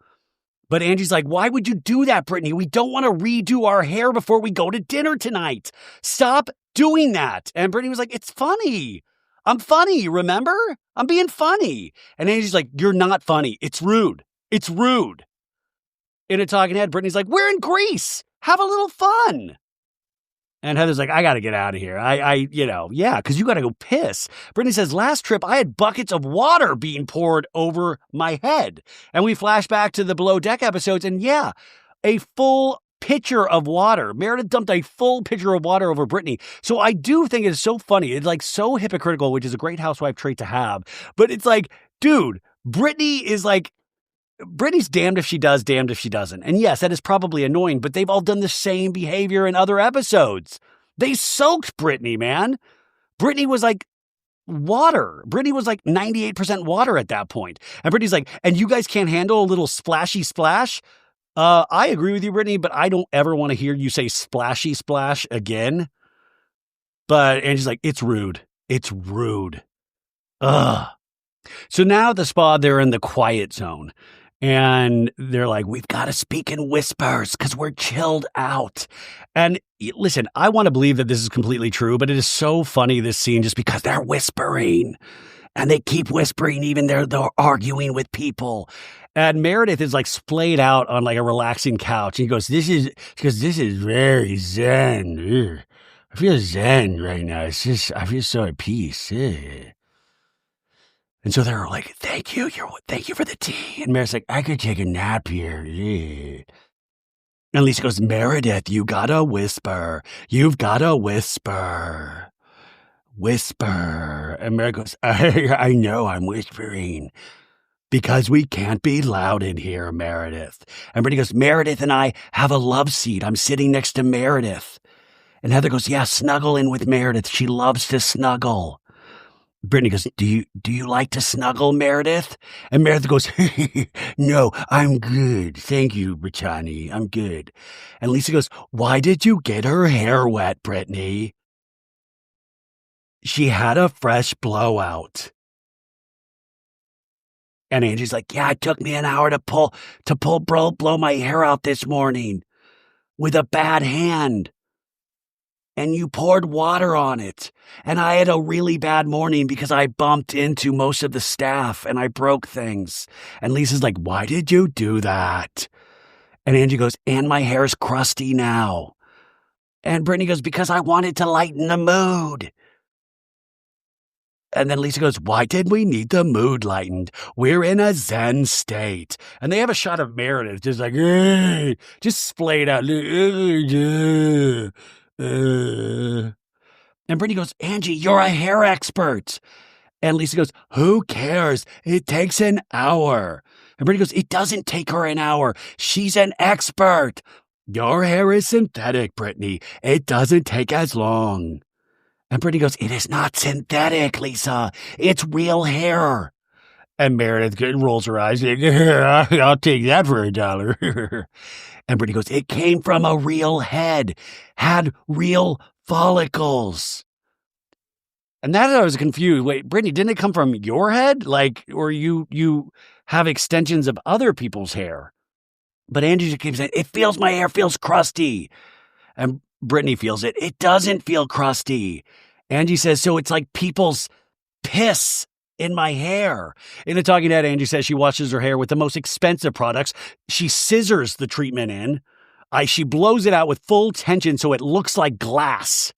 But Angie's like, why would you do that, Brittany? We don't want to redo our hair before we go to dinner tonight. Stop doing that. And Brittany was like, it's funny. I'm funny, remember? I'm being funny. And Angie's like, you're not funny. It's rude. It's rude. In a talking head, Brittany's like, we're in Greece. Have a little fun. And Heather's like, I got to get out of here. Because you got to go piss. Brittany says, last trip, I had buckets of water being poured over my head. And we flash back to the Below Deck episodes. And yeah, a full pitcher of water. Meredith dumped a full pitcher of water over Brittany. So I do think it's so funny. It's like so hypocritical, which is a great housewife trait to have. But it's like, dude, Brittany's damned if she does, damned if she doesn't. And yes, that is probably annoying, but they've all done the same behavior in other episodes. They soaked Brittany, man. Brittany was like water. Brittany was like 98% water at that point. And Brittany's like, and you guys can't handle a little splashy splash? I agree with you, Brittany, but I don't ever want to hear you say splashy splash again. But Angie's like, it's rude. It's rude. Ugh. So now at the spa, they're in the quiet zone. And they're like, we've got to speak in whispers because we're chilled out. And listen, I want to believe that this is completely true, but it is so funny, this scene, just because they're whispering. And they keep whispering even they're arguing with people. And Meredith is like splayed out on like a relaxing couch. And he goes, this is very zen. Ugh. I feel zen right now. It's just, I feel so at peace. Ugh. And so they're like, thank you for the tea. And Meredith's like, I could take a nap here. Yeah. And Lisa goes, Meredith, you gotta whisper. You've gotta whisper. Whisper. And Meredith goes, I know I'm whispering. Because we can't be loud in here, Meredith. And Brittany goes, Meredith and I have a love seat. I'm sitting next to Meredith. And Heather goes, yeah, snuggle in with Meredith. She loves to snuggle. Brittany goes, do you like to snuggle, Meredith? And Meredith goes, no, I'm good. Thank you, Brittany. I'm good. And Lisa goes, why did you get her hair wet, Brittany? She had a fresh blowout. And Angie's like, yeah, it took me an hour to blow my hair out this morning with a bad hand. And you poured water on it. And I had a really bad morning because I bumped into most of the staff and I broke things. And Lisa's like, why did you do that? And Angie goes, and my hair's crusty now. And Brittany goes, because I wanted to lighten the mood. And then Lisa goes, why did we need the mood lightened? We're in a zen state. And they have a shot of Meredith just like, just splayed out. And Brittany goes, Angie, you're a hair expert. And Lisa goes, who cares? It takes an hour. And Brittany goes, it doesn't take her an hour. She's an expert. Your hair is synthetic, Brittany. It doesn't take as long. And Brittany goes, it is not synthetic, Lisa. It's real hair. And Meredith rolls her eyes. I'll take that for $1. And Brittany goes, it came from a real head, had real follicles. And that I was confused. Wait, Brittany, didn't it come from your head? Like, or you have extensions of other people's hair? But Angie just keeps saying, my hair feels crusty. And Brittany feels it. It doesn't feel crusty. Angie says, so it's like people's piss in my hair. In a talking head, Angie says she washes her hair with the most expensive products. She scissors the treatment in. She blows it out with full tension so it looks like glass.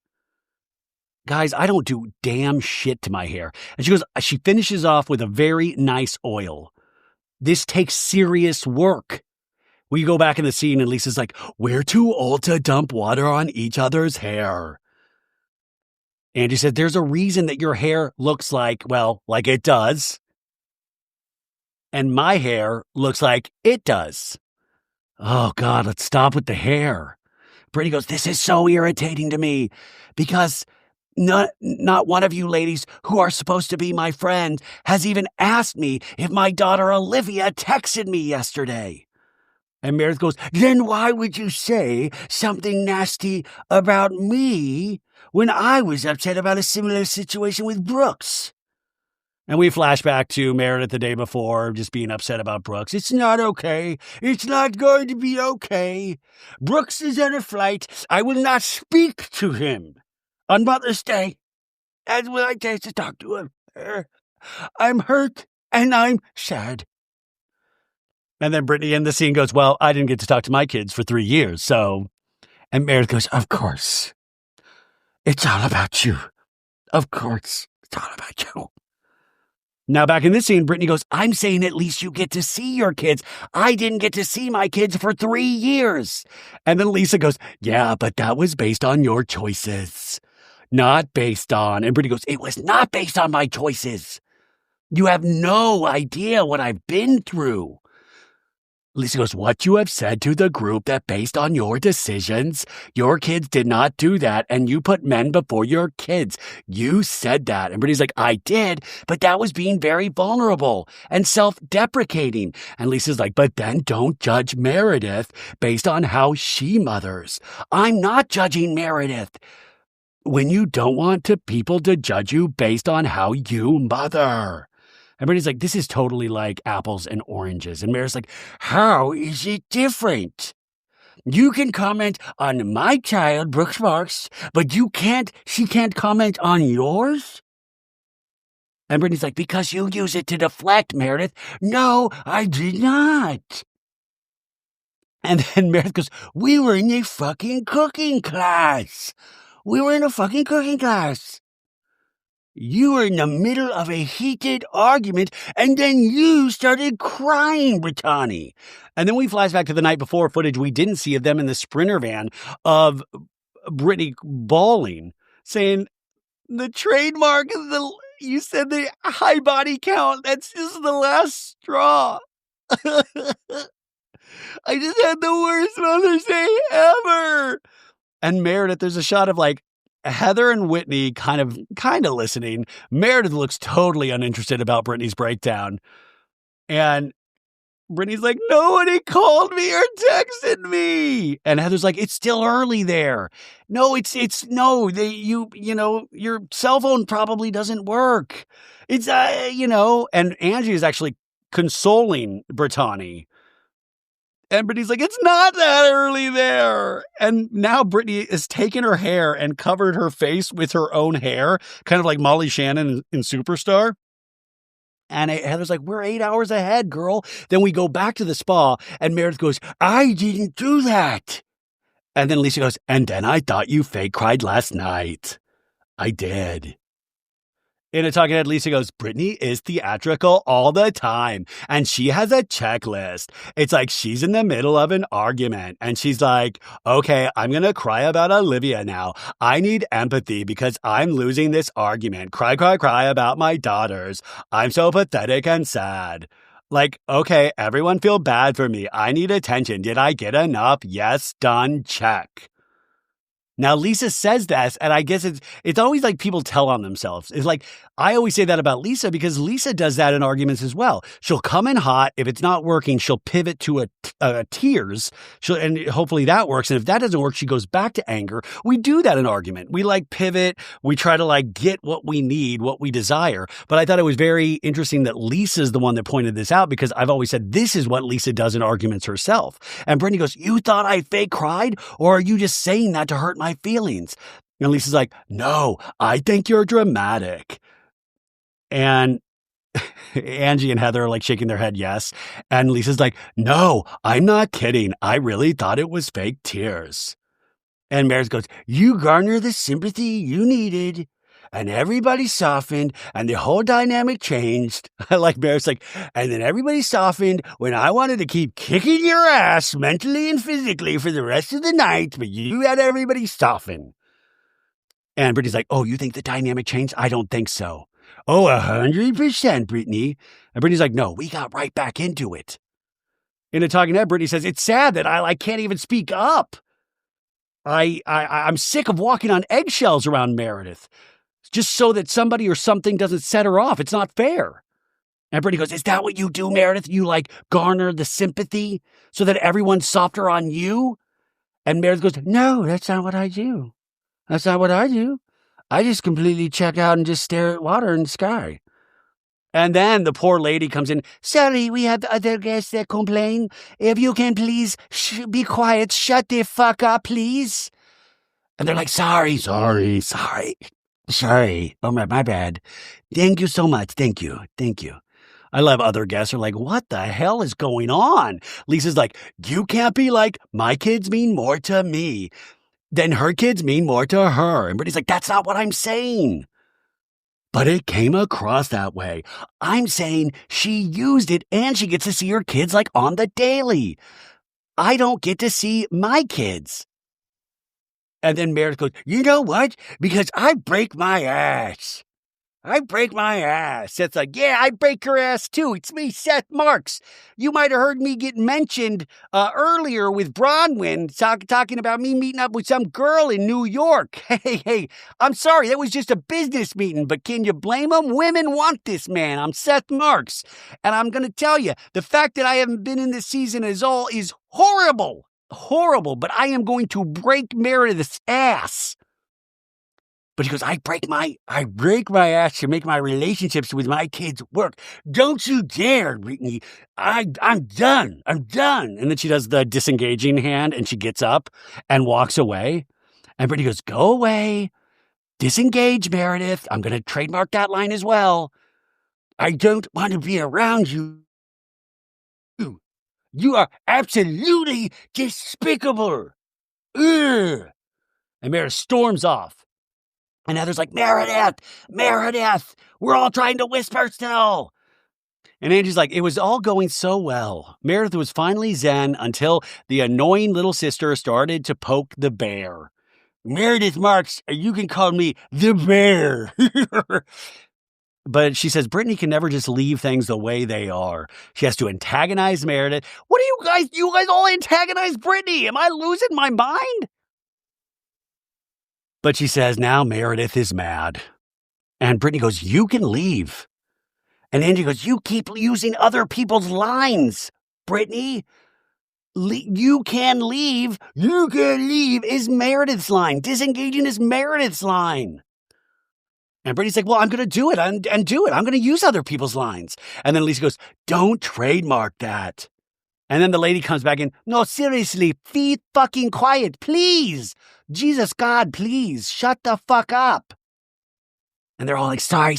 Guys, I don't do damn shit to my hair. And she finishes off with a very nice oil. This takes serious work. We go back in the scene and Lisa's like, we're too old to dump water on each other's hair. Angie said, there's a reason that your hair looks like it does. And my hair looks like it does. Oh, God, let's stop with the hair. Brittany goes, this is so irritating to me because not one of you ladies who are supposed to be my friend has even asked me if my daughter Olivia texted me yesterday. And Meredith goes, then why would you say something nasty about me when I was upset about a similar situation with Brooks? And we flash back to Meredith the day before, just being upset about Brooks. It's not okay. It's not going to be okay. Brooks is on a flight. I will not speak to him on Mother's Day. As will I taste to talk to him. I'm hurt and I'm sad. And then Brittany in the scene goes, well, I didn't get to talk to my kids for 3 years, so. And Meredith goes, of course. It's all about you. Of course. It's all about you. Now, back in this scene, Brittany goes, I'm saying at least you get to see your kids. I didn't get to see my kids for 3 years. And then Lisa goes, yeah, but that was based on your choices. Not based on. And Brittany goes, it was not based on my choices. You have no idea what I've been through. Lisa goes, what you have said to the group that based on your decisions, your kids did not do that, and you put men before your kids. You said that. And Brittany's like, I did, but that was being very vulnerable and self-deprecating. And Lisa's like, but then don't judge Meredith based on how she mothers. I'm not judging Meredith. When you don't want people to judge you based on how you mother. And Brittany's like, this is totally like apples and oranges. And Meredith's like, how is it different? You can comment on my child, Brooks Marks, but she can't comment on yours? And Brittany's like, because you use it to deflect, Meredith. No, I did not. And then Meredith goes, we were in a fucking cooking class. You were in the middle of a heated argument, and then you started crying, Brittany. And then we flash back to the night before footage we didn't see of them in the Sprinter van of Brittany bawling, saying, the trademark is you said the high body count. That's just the last straw. I just had the worst Mother's Day ever. And Meredith, there's a shot of like Heather and Whitney kind of listening. Meredith looks totally uninterested about Brittany's breakdown. And Brittany's like, nobody called me or texted me. And Heather's like, it's still early there. No, your cell phone probably doesn't work. It's, and Angie is actually consoling Brittany. And Brittany's like, it's not that early there. And now Brittany has taken her hair and covered her face with her own hair, kind of like Molly Shannon in Superstar. And Heather's like, we're 8 hours ahead, girl. Then we go back to the spa, and Meredith goes, I didn't do that. And then Lisa goes, and then I thought you fake cried last night. I did. In a talking head, Lisa goes, Brittany is theatrical all the time, and she has a checklist. It's like she's in the middle of an argument, and she's like, okay, I'm going to cry about Olivia now. I need empathy because I'm losing this argument. Cry, cry, cry about my daughters. I'm so pathetic and sad. Like, okay, everyone feel bad for me. I need attention. Did I get enough? Yes, done, check. Now, Lisa says this, and I guess it's always like people tell on themselves. It's like, I always say that about Lisa because Lisa does that in arguments as well. She'll come in hot. If it's not working, she'll pivot to a tears, and hopefully that works. And if that doesn't work, she goes back to anger. We do that in argument. We like pivot. We try to like get what we need, what we desire. But I thought it was very interesting that Lisa's the one that pointed this out because I've always said this is what Lisa does in arguments herself. And Brittany goes, you thought I fake cried? Or are you just saying that to hurt my feelings? And Lisa's like, no, I think you're dramatic. And Angie and Heather are like shaking their head yes. And Lisa's like, no, I'm not kidding. I really thought it was fake tears. And Meredith goes, you garner the sympathy you needed. and everybody softened, and the whole dynamic changed. I like Meredith's like, and then everybody softened when I wanted to keep kicking your ass mentally and physically for the rest of the night, but you had everybody soften. And Brittany's like, oh, you think the dynamic changed? I don't think so. Oh, 100%, Brittany. And Brittany's like, no, we got right back into it. In a talking head, Brittany says, it's sad that I can't even speak up. I'm sick of walking on eggshells around Meredith, just so that somebody or something doesn't set her off. It's not fair. And Brittany goes, is that what you do, Meredith? You like garner the sympathy so that everyone's softer on you? And Meredith goes, no, that's not what I do. That's not what I do. I just completely check out and just stare at water and sky. And then the poor lady comes in. Sorry, we have other guests that complain. If you can please be quiet, shut the fuck up, please. And they're like, sorry. Oh, my bad. Thank you so much. Thank you. I love other guests are like, what the hell is going on? Lisa's like, you can't be like, my kids mean more to me than her kids mean more to her. And Brittany's like, that's not what I'm saying. But it came across that way. I'm saying she used it and she gets to see her kids like on the daily. I don't get to see my kids. And then Meredith goes, you know what? Because I break my ass. It's like, yeah, I break her ass too. It's me, Seth Marks. You might have heard me get mentioned earlier with Bronwyn talking about me meeting up with some girl in New York. Hey, I'm sorry. That was just a business meeting, but can you blame them? Women want this man. I'm Seth Marks. And I'm going to tell you, the fact that I haven't been in this season is horrible. But I am going to break Meredith's ass. But he goes, I break my ass to make my relationships with my kids work. Don't you dare, Brittany. I'm done. And then she does the disengaging hand and she gets up and walks away. And Brittany goes, go away. Disengage, Meredith. I'm going to trademark that line as well. I don't want to be around you. You are absolutely despicable. Ugh. And Meredith storms off. And Heather's like, Meredith, we're all trying to whisper still. And Angie's like, it was all going so well. Meredith was finally zen until the annoying little sister started to poke the bear. Meredith Marks, you can call me the bear. But she says Brittany can never just leave things the way they are. She has to antagonize Meredith. What do you guys all antagonize Brittany? Am I losing my mind? But she says now Meredith is mad. And Brittany goes, you can leave. And Angie goes, you keep using other people's lines, Brittany. You can leave. You can leave is Meredith's line. Disengaging is Meredith's line. And Brittany's like, well, I'm going to do it and do it. I'm going to use other people's lines. And then Lisa goes, don't trademark that. And then the lady comes back in, no, seriously, be fucking quiet, please. Jesus God, please, shut the fuck up. And they're all like, sorry.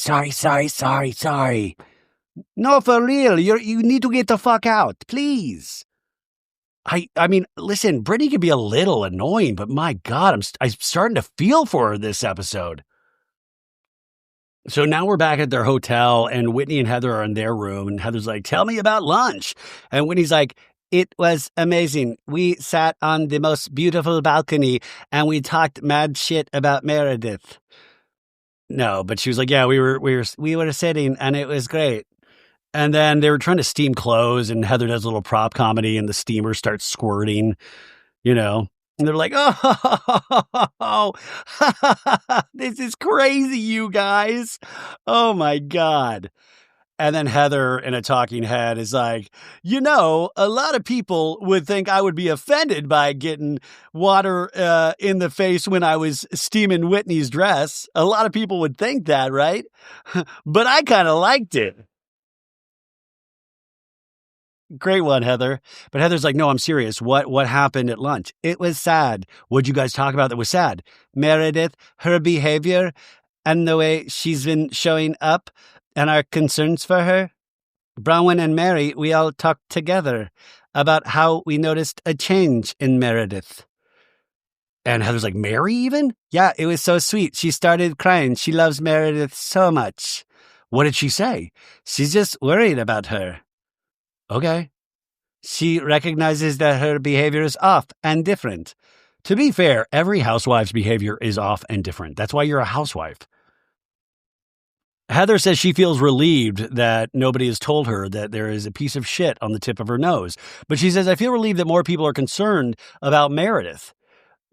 No, for real, you need to get the fuck out, please. I mean, listen, Brittany can be a little annoying, but my God, I'm starting to feel for her this episode. So now we're back at their hotel, and Whitney and Heather are in their room, and Heather's like, tell me about lunch. And Whitney's like, it was amazing. We sat on the most beautiful balcony, and we talked mad shit about Meredith. No, but she was like, yeah, we were sitting, and it was great. And then they were trying to steam clothes, and Heather does a little prop comedy, and the steamer starts squirting, And they're like, oh, this is crazy, you guys. Oh, my God. And then Heather in a talking head is like, a lot of people would think I would be offended by getting water in the face when I was steaming Whitney's dress. A lot of people would think that, right? But I kind of liked it. Great one, Heather. But Heather's like, no, I'm serious. What happened at lunch? It was sad. What'd you guys talk about that was sad? Meredith, her behavior, and the way she's been showing up, and our concerns for her. Bronwyn and Mary, we all talked together about how we noticed a change in Meredith. And Heather's like, Mary even? Yeah, it was so sweet. She started crying. She loves Meredith so much. What did she say? She's just worried about her. Okay. She recognizes that her behavior is off and different. To be fair, every housewife's behavior is off and different. That's why you're a housewife. Heather says she feels relieved that nobody has told her that there is a piece of shit on the tip of her nose. But she says, I feel relieved that more people are concerned about Meredith.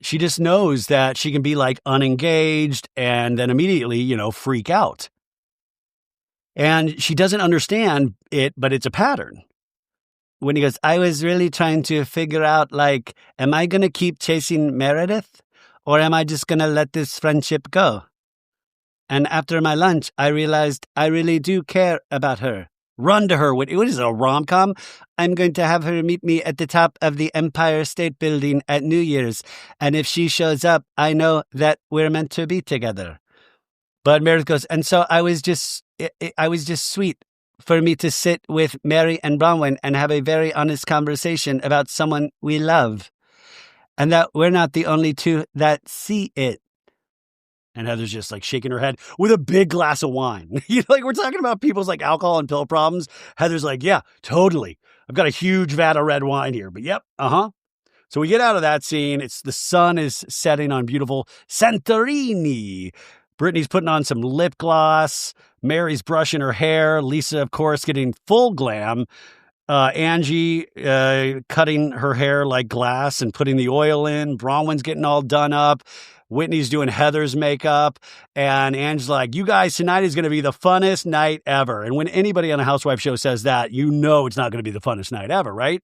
She just knows that she can be like unengaged and then immediately, freak out. And she doesn't understand it, but it's a pattern. When he goes, I was really trying to figure out, am I going to keep chasing Meredith? Or am I just going to let this friendship go? And after my lunch, I realized I really do care about her. Run to her. What is it, a rom-com? I'm going to have her meet me at the top of the Empire State Building at New Year's. And if she shows up, I know that we're meant to be together. But Meredith goes, and so I was just sweet for me to sit with Mary and Bronwyn and have a very honest conversation about someone we love. And that we're not the only two that see it. And Heather's just shaking her head with a big glass of wine. We're talking about people's alcohol and pill problems. Heather's like, yeah, totally. I've got a huge vat of red wine here, but yep. So we get out of that scene. The sun is setting on beautiful Santorini. Brittany's putting on some lip gloss. Mary's brushing her hair. Lisa, of course, getting full glam. Angie cutting her hair like glass and putting the oil in. Bronwyn's getting all done up. Whitney's doing Heather's makeup. And Angie's like, you guys, tonight is going to be the funnest night ever. And when anybody on a housewife show says that, it's not going to be the funnest night ever, right?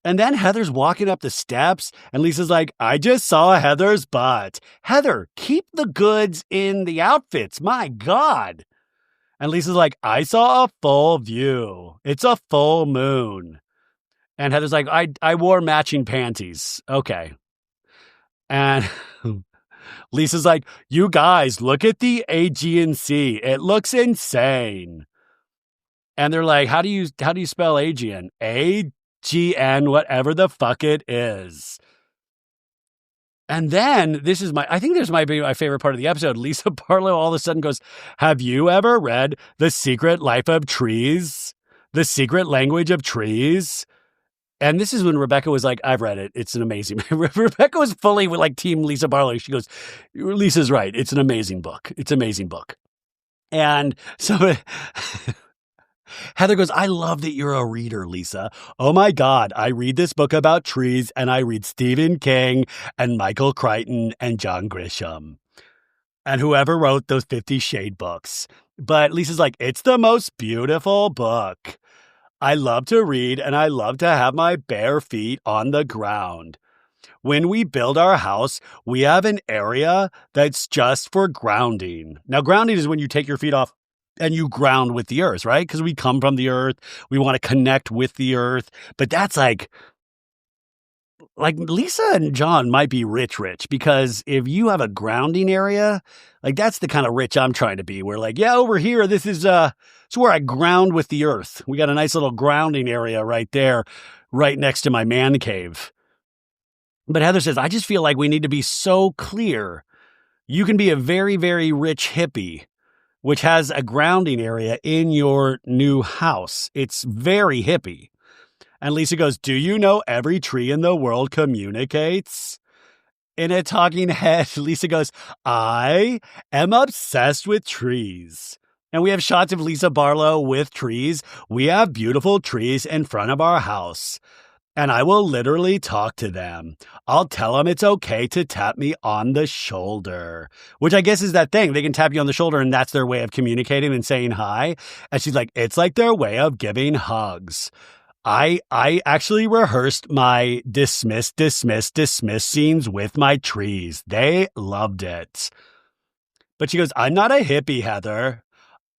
And then Heather's walking up the steps, and Lisa's like, I just saw Heather's butt. Heather, keep the goods in the outfits. My God. And Lisa's like, I saw a full view. It's a full moon. And Heather's like, I wore matching panties. Okay. And Lisa's like, you guys, look at the Aegean Sea. It looks insane. And they're like, how do you spell Aegean? A-G-N, whatever the fuck it is. And then I think this might be my favorite part of the episode. Lisa Barlow all of a sudden goes, have you ever read The Secret Life of Trees? The Secret Language of Trees? And this is when Rebecca was like, I've read it. It's an amazing. Rebecca was fully with team Lisa Barlow. She goes, Lisa's right. It's an amazing book. It's an amazing book. And so Heather goes, I love that you're a reader, Lisa. Oh my God. I read this book about trees and I read Stephen King and Michael Crichton and John Grisham and whoever wrote those 50 Shade books. But Lisa's like, it's the most beautiful book. I love to read and I love to have my bare feet on the ground. When we build our house, we have an area that's just for grounding. Now, grounding is when you take your feet off and you ground with the earth, right? Because we come from the earth. We want to connect with the earth. But that's like Lisa and John might be rich, because if you have a grounding area, that's the kind of rich I'm trying to be. Where over here, this is it's where I ground with the earth. We got a nice little grounding area right there, right next to my man cave. But Heather says, I just feel like we need to be so clear. You can be a very, very rich hippie, which has a grounding area in your new house. It's very hippie. And Lisa goes, do you know every tree in the world communicates? In a talking head, Lisa goes, I am obsessed with trees. And we have shots of Lisa Barlow with trees. We have beautiful trees in front of our house. And I will literally talk to them. I'll tell them it's okay to tap me on the shoulder, which I guess is that thing. They can tap you on the shoulder and that's their way of communicating and saying hi. And she's like, it's like their way of giving hugs. I actually rehearsed my dismiss scenes with my trees. They loved it. But she goes, I'm not a hippie, Heather.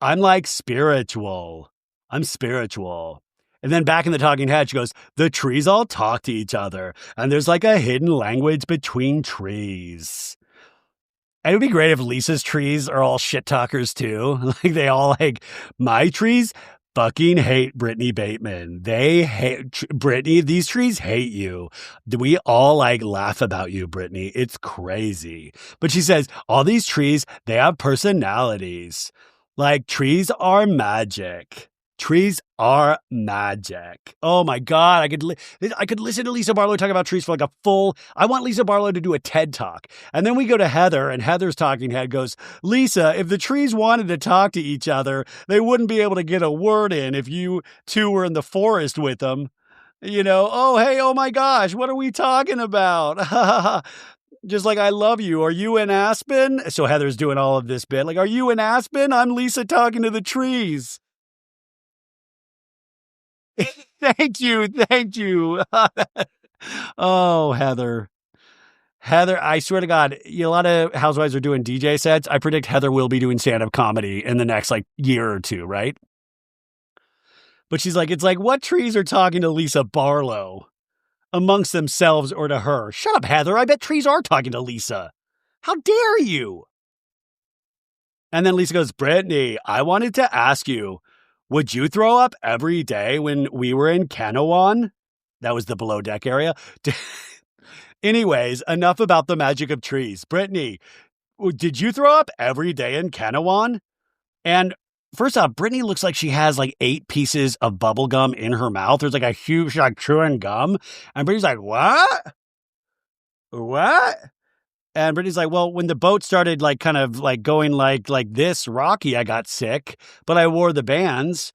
I'm spiritual. I'm spiritual. And then back in the talking head, she goes, the trees all talk to each other. And there's a hidden language between trees. And it would be great if Lisa's trees are all shit talkers too. They all my trees, fucking hate Brittany Bateman. They hate Brittany. These trees hate you. We all like laugh about you, Brittany. It's crazy. But she says, all these trees, they have personalities. Like trees are magic. Trees are magic. Oh my God. I could listen to Lisa Barlow talk about trees for like a full, I want Lisa Barlow to do a TED talk. And then we go to Heather and Heather's talking head goes, Lisa, if the trees wanted to talk to each other, they wouldn't be able to get a word in if you two were in the forest with them. Oh, hey, oh my gosh, what are we talking about? Just like, I love you. Are you in Aspen? So Heather's doing all of this bit. Like, are you in Aspen? I'm Lisa talking to the trees. Thank you. Thank you. Oh, Heather. Heather, I swear to God, a lot of housewives are doing DJ sets. I predict Heather will be doing stand-up comedy in the next year or two, right? But she's like, it's like, what trees are talking to Lisa Barlow amongst themselves or to her? Shut up, Heather. I bet trees are talking to Lisa. How dare you? And then Lisa goes, Brittany, I wanted to ask you, would you throw up every day when we were in Kanawan? That was the below deck area. Anyways, enough about the magic of trees. Brittany, did you throw up every day in Kanawan? And first off, Brittany looks like she has 8 pieces of bubble gum in her mouth. There's a huge, chewing gum. And Brittany's like, what? What? And Brittany's like, well, when the boat started going like this rocky, I got sick, but I wore the bands.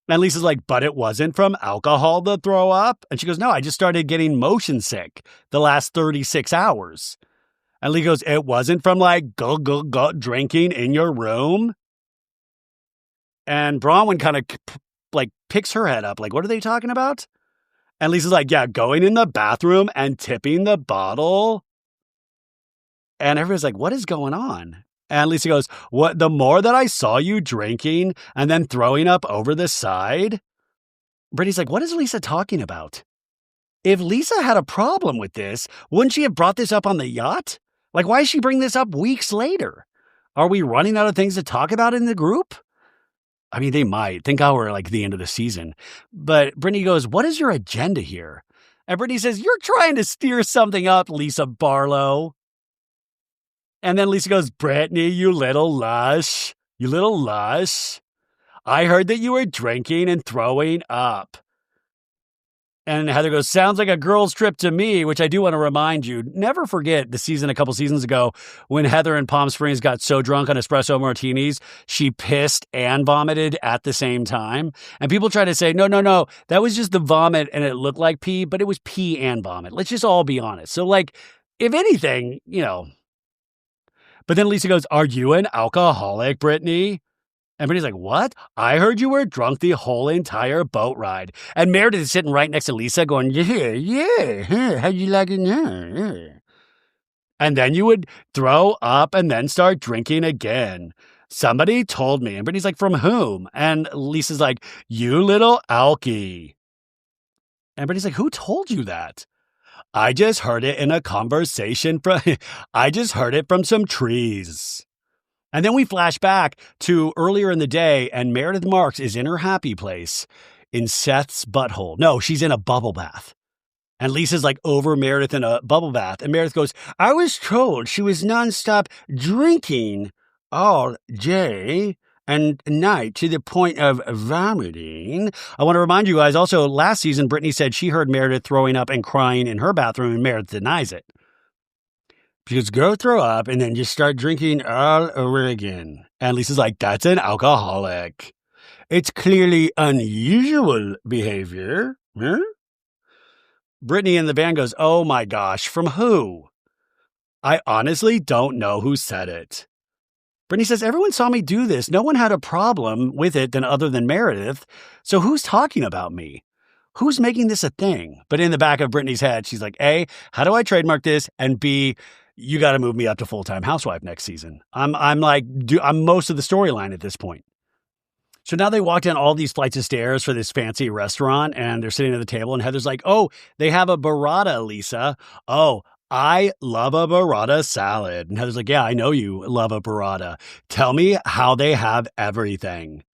And Lisa's like, but it wasn't from alcohol to throw up? And she goes, no, I just started getting motion sick the last 36 hours. And Lee goes, it wasn't from go drinking in your room? And Bronwyn kind of picks her head up. What are they talking about? And Lisa's like, yeah, going in the bathroom and tipping the bottle. And everybody's like, what is going on? And Lisa goes, what? The more that I saw you drinking and then throwing up over the side. Brittany's like, what is Lisa talking about? If Lisa had a problem with this, wouldn't she have brought this up on the yacht? Why is she bringing this up weeks later? Are we running out of things to talk about in the group? I mean, they might. Think how we're the end of the season. But Brittany goes, what is your agenda here? And Brittany says, you're trying to steer something up, Lisa Barlow. And then Lisa goes, Brittany, you little lush. You little lush. I heard that you were drinking and throwing up. And Heather goes, sounds like a girl's trip to me, which I do want to remind you. Never forget the season a couple seasons ago when Heather in Palm Springs got so drunk on espresso martinis, she pissed and vomited at the same time. And people try to say, no, that was just the vomit and it looked like pee, but it was pee and vomit. Let's just all be honest. So if anything, But then Lisa goes, are you an alcoholic, Brittany? And Brittany's like, what? I heard you were drunk the whole entire boat ride. And Meredith is sitting right next to Lisa going, yeah, how you like it now? Yeah. And then you would throw up and then start drinking again. Somebody told me. And Brittany's like, from whom? And Lisa's like, you little alkie. And Brittany's like, who told you that? I just heard it in a conversation I just heard it from some trees. And then we flash back to earlier in the day, and Meredith Marks is in her happy place in Seth's butthole. No, she's in a bubble bath. And Lisa's over Meredith in a bubble bath. And Meredith goes, I was told she was nonstop drinking all day and night to the point of vomiting. I want to remind you guys also, last season, Brittany said she heard Meredith throwing up and crying in her bathroom, and Meredith denies it. She goes, go throw up and then just start drinking all over again. And Lisa's like, that's an alcoholic. It's clearly unusual behavior. Huh? Brittany in the van goes, oh my gosh, from who? I honestly don't know who said it. Brittany says, everyone saw me do this. No one had a problem with it other than Meredith. So who's talking about me? Who's making this a thing? But in the back of Brittany's head, she's like, A, how do I trademark this? And B, you got to move me up to full-time housewife next season. I'm most of the storyline at this point. So now they walk down all these flights of stairs for this fancy restaurant, and they're sitting at the table, and Heather's like, oh, they have a burrata, Lisa. Oh, I love a burrata salad. And Heather's like, yeah, I know you love a burrata. Tell me how they have everything.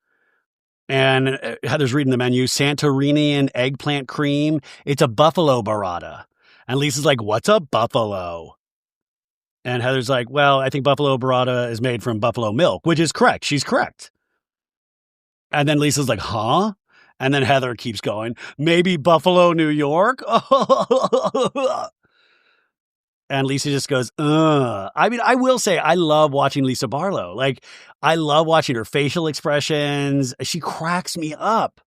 And Heather's reading the menu, Santorini and eggplant cream. It's a buffalo burrata. And Lisa's like, what's a buffalo? And Heather's like, well, I think buffalo burrata is made from buffalo milk, which is correct. She's correct. And then Lisa's like, huh? And then Heather keeps going, maybe Buffalo, New York? And Lisa just goes, ugh. I mean, I will say I love watching Lisa Barlow. Like, I love watching her facial expressions. She cracks me up.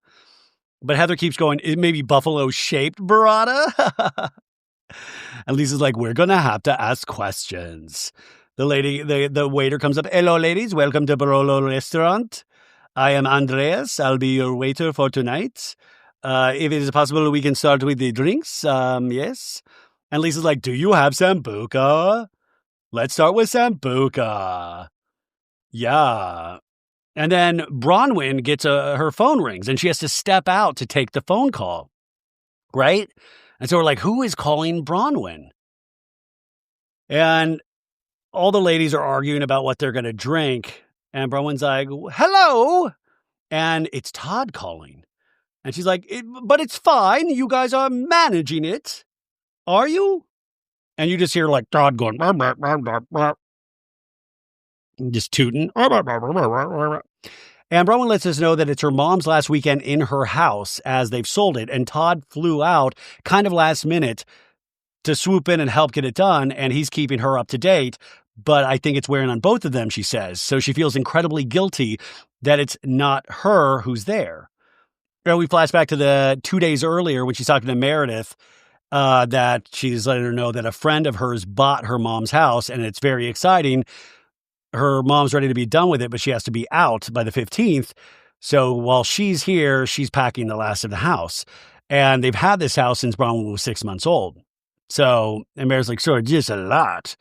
But Heather keeps going, it may be buffalo-shaped burrata? And Lisa's like, we're going to have to ask questions. The waiter comes up, hello, ladies. Welcome to Barolo Restaurant. I am Andreas. I'll be your waiter for tonight. If it is possible, we can start with the drinks. Yes. And Lisa's like, do you have Sambuca? Let's start with Sambuca. Yeah. And then Bronwyn gets her phone rings and she has to step out to take the phone call. Right? And so we're like, who is calling Bronwyn? And all the ladies are arguing about what they're going to drink. And Bronwyn's like, hello. And it's Todd calling. And she's like, but it's fine. You guys are managing it. Are you? And you just hear like Todd going, burr, burr, burr, burr, burr. Just tooting. And Bronwyn lets us know that it's her mom's last weekend in her house as they've sold it. And Todd flew out kind of last minute to swoop in and help get it done. And he's keeping her up to date. But I think it's wearing on both of them, she says. So she feels incredibly guilty that it's not her who's there. And we flash back to the 2 days earlier when she's talking to Meredith, that she's letting her know that a friend of hers bought her mom's house and it's very exciting. Her mom's ready to be done with it, but she has to be out by the 15th. So while she's here, she's packing the last of the house. And they've had this house since Bronwyn was 6 months old. So, and Meredith's like, sure, just a lot.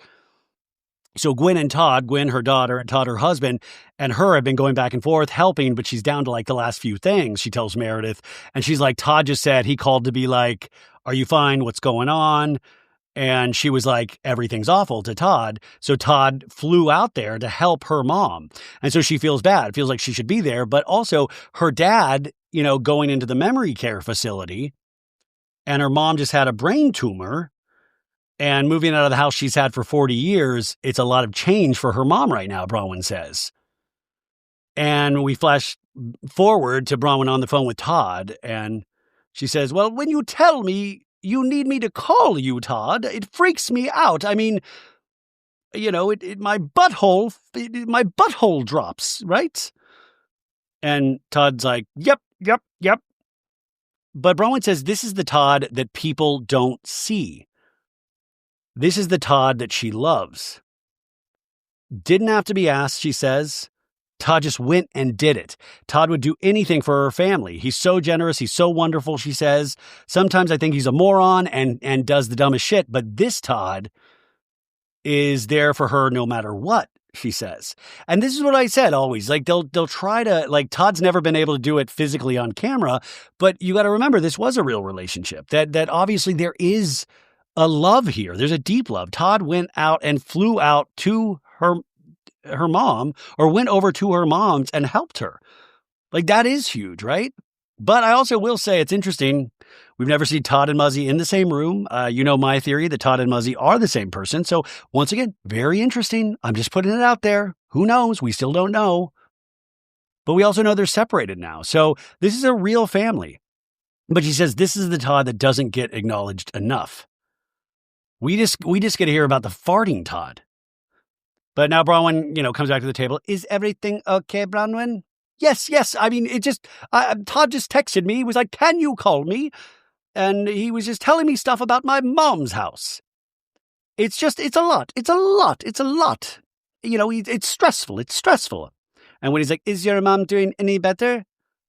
So Gwen and Todd, Gwen, her daughter, and Todd, her husband, and her have been going back and forth helping, but she's down to like the last few things, she tells Meredith. And she's like, Todd just said he called to be like, are you fine? What's going on? And she was like, everything's awful to Todd. So Todd flew out there to help her mom. And so she feels bad, feels like she should be there. But also her dad, going into the memory care facility, and her mom just had a brain tumor. And moving out of the house she's had for 40 years, it's a lot of change for her mom right now, Bronwyn says. And we flash forward to Bronwyn on the phone with Todd, and she says, well, when you tell me you need me to call you, Todd, it freaks me out. I mean, my butthole drops, right? And Todd's like, yep. But Bronwyn says this is the Todd that people don't see. This is the Todd that she loves. Didn't have to be asked, she says. Todd just went and did it. Todd would do anything for her family. He's so generous. He's so wonderful, she says. Sometimes I think he's a moron and does the dumbest shit, but this Todd is there for her no matter what, she says. And this is what I said always. Like, they'll try to, like, Todd's never been able to do it physically on camera, but you got to remember this was a real relationship. That obviously there is a love here. There's a deep love. Todd went out and flew out to her mom, or went over to her mom's and helped her. Like, that is huge, right? But I also will say it's interesting. We've never seen Todd and Muzzy in the same room. My theory that Todd and Muzzy are the same person. So once again, very interesting. I'm just putting it out there. Who knows? We still don't know. But we also know they're separated now. So this is a real family. But she says this is the Todd that doesn't get acknowledged enough. We just get to hear about the farting Todd. But now Bronwyn, comes back to the table. Is everything okay, Bronwyn? Yes. I mean, Todd just texted me. He was like, can you call me? And he was just telling me stuff about my mom's house. It's a lot. It's a lot. It's stressful. And when he's like, is your mom doing any better?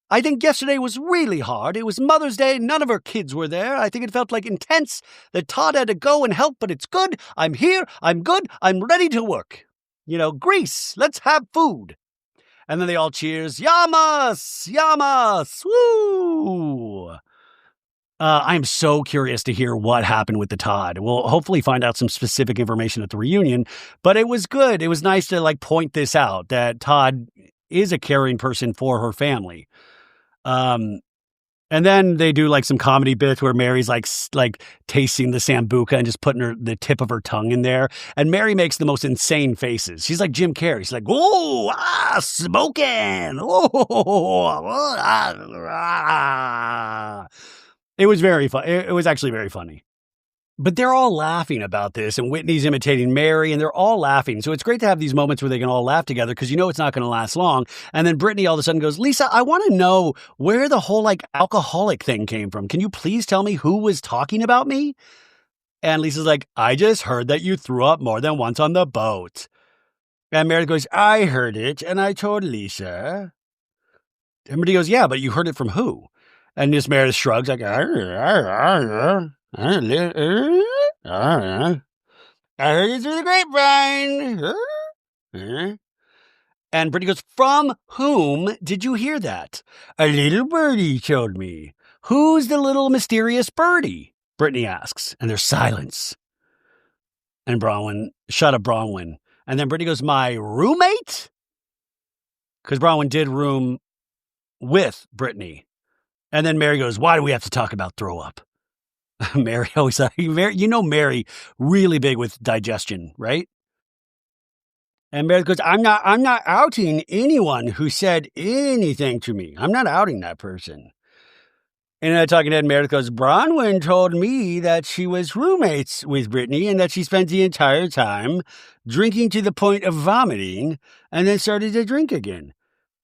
I think yesterday was really hard. It was Mother's Day. None of her kids were there. I think it felt like intense that Todd had to go and help, but it's good. I'm here. I'm good. I'm ready to work. Greece. Let's have food. And then they all cheers. Yamas! Woo! I'm so curious to hear what happened with the Todd. We'll hopefully find out some specific information at the reunion, but it was good. It was nice to point this out that Todd is a caring person for her family. Um, and then they do like some comedy bits where Mary's like tasting the sambuca and just putting the tip of her tongue in there. And Mary makes the most insane faces. She's like Jim Carrey. She's like, "Oh, smoking. Oh, ah." It was very fun. It was actually very funny. But they're all laughing about this, and Whitney's imitating Mary, and they're all laughing. So it's great to have these moments where they can all laugh together because you know it's not going to last long. And then Brittany all of a sudden goes, "Lisa, I want to know where the whole like alcoholic thing came from. Can you please tell me who was talking about me?" And Lisa's like, "I just heard that you threw up more than once on the boat." And Meredith goes, "I heard it, and I told Lisa." And Brittany goes, "Yeah, but you heard it from who?" And Miss Meredith shrugs like, I heard it through the grapevine. And Brittany goes, "From whom did you hear that?" "A little birdie told me." "Who's the little mysterious birdie?" Brittany asks. And there's silence. And Bronwyn, "Shut up, Bronwyn." And then Brittany goes, "My roommate?" Because Bronwyn did room with Brittany. And then Mary goes, "Why do we have to talk about throw up?" Mary always like, Mary really big with digestion, right? And Meredith goes, I'm not outing anyone who said anything to me. I'm not outing that person." And then Talking Head, Meredith goes, "Bronwyn told me that she was roommates with Brittany and that she spent the entire time drinking to the point of vomiting and then started to drink again."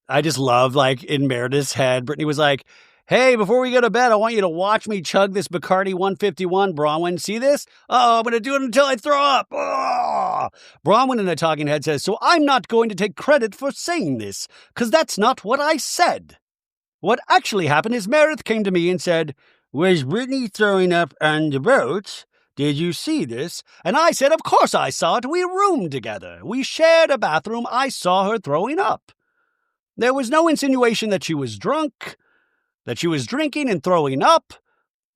I just love, like, in Meredith's head, Brittany was like, "Hey, before we go to bed, I want you to watch me chug this Bacardi 151, Bronwyn. See this? I'm going to do it until I throw up." Oh! Bronwyn in the Talking Head says, "So I'm not going to take credit for saying this, because that's not what I said. What actually happened is Meredith came to me and said, 'Was Brittany throwing up on the boat? Did you see this?' And I said, 'Of course I saw it. We roomed together. We shared a bathroom. I saw her throwing up.' There was no insinuation that she was drunk, that she was drinking and throwing up.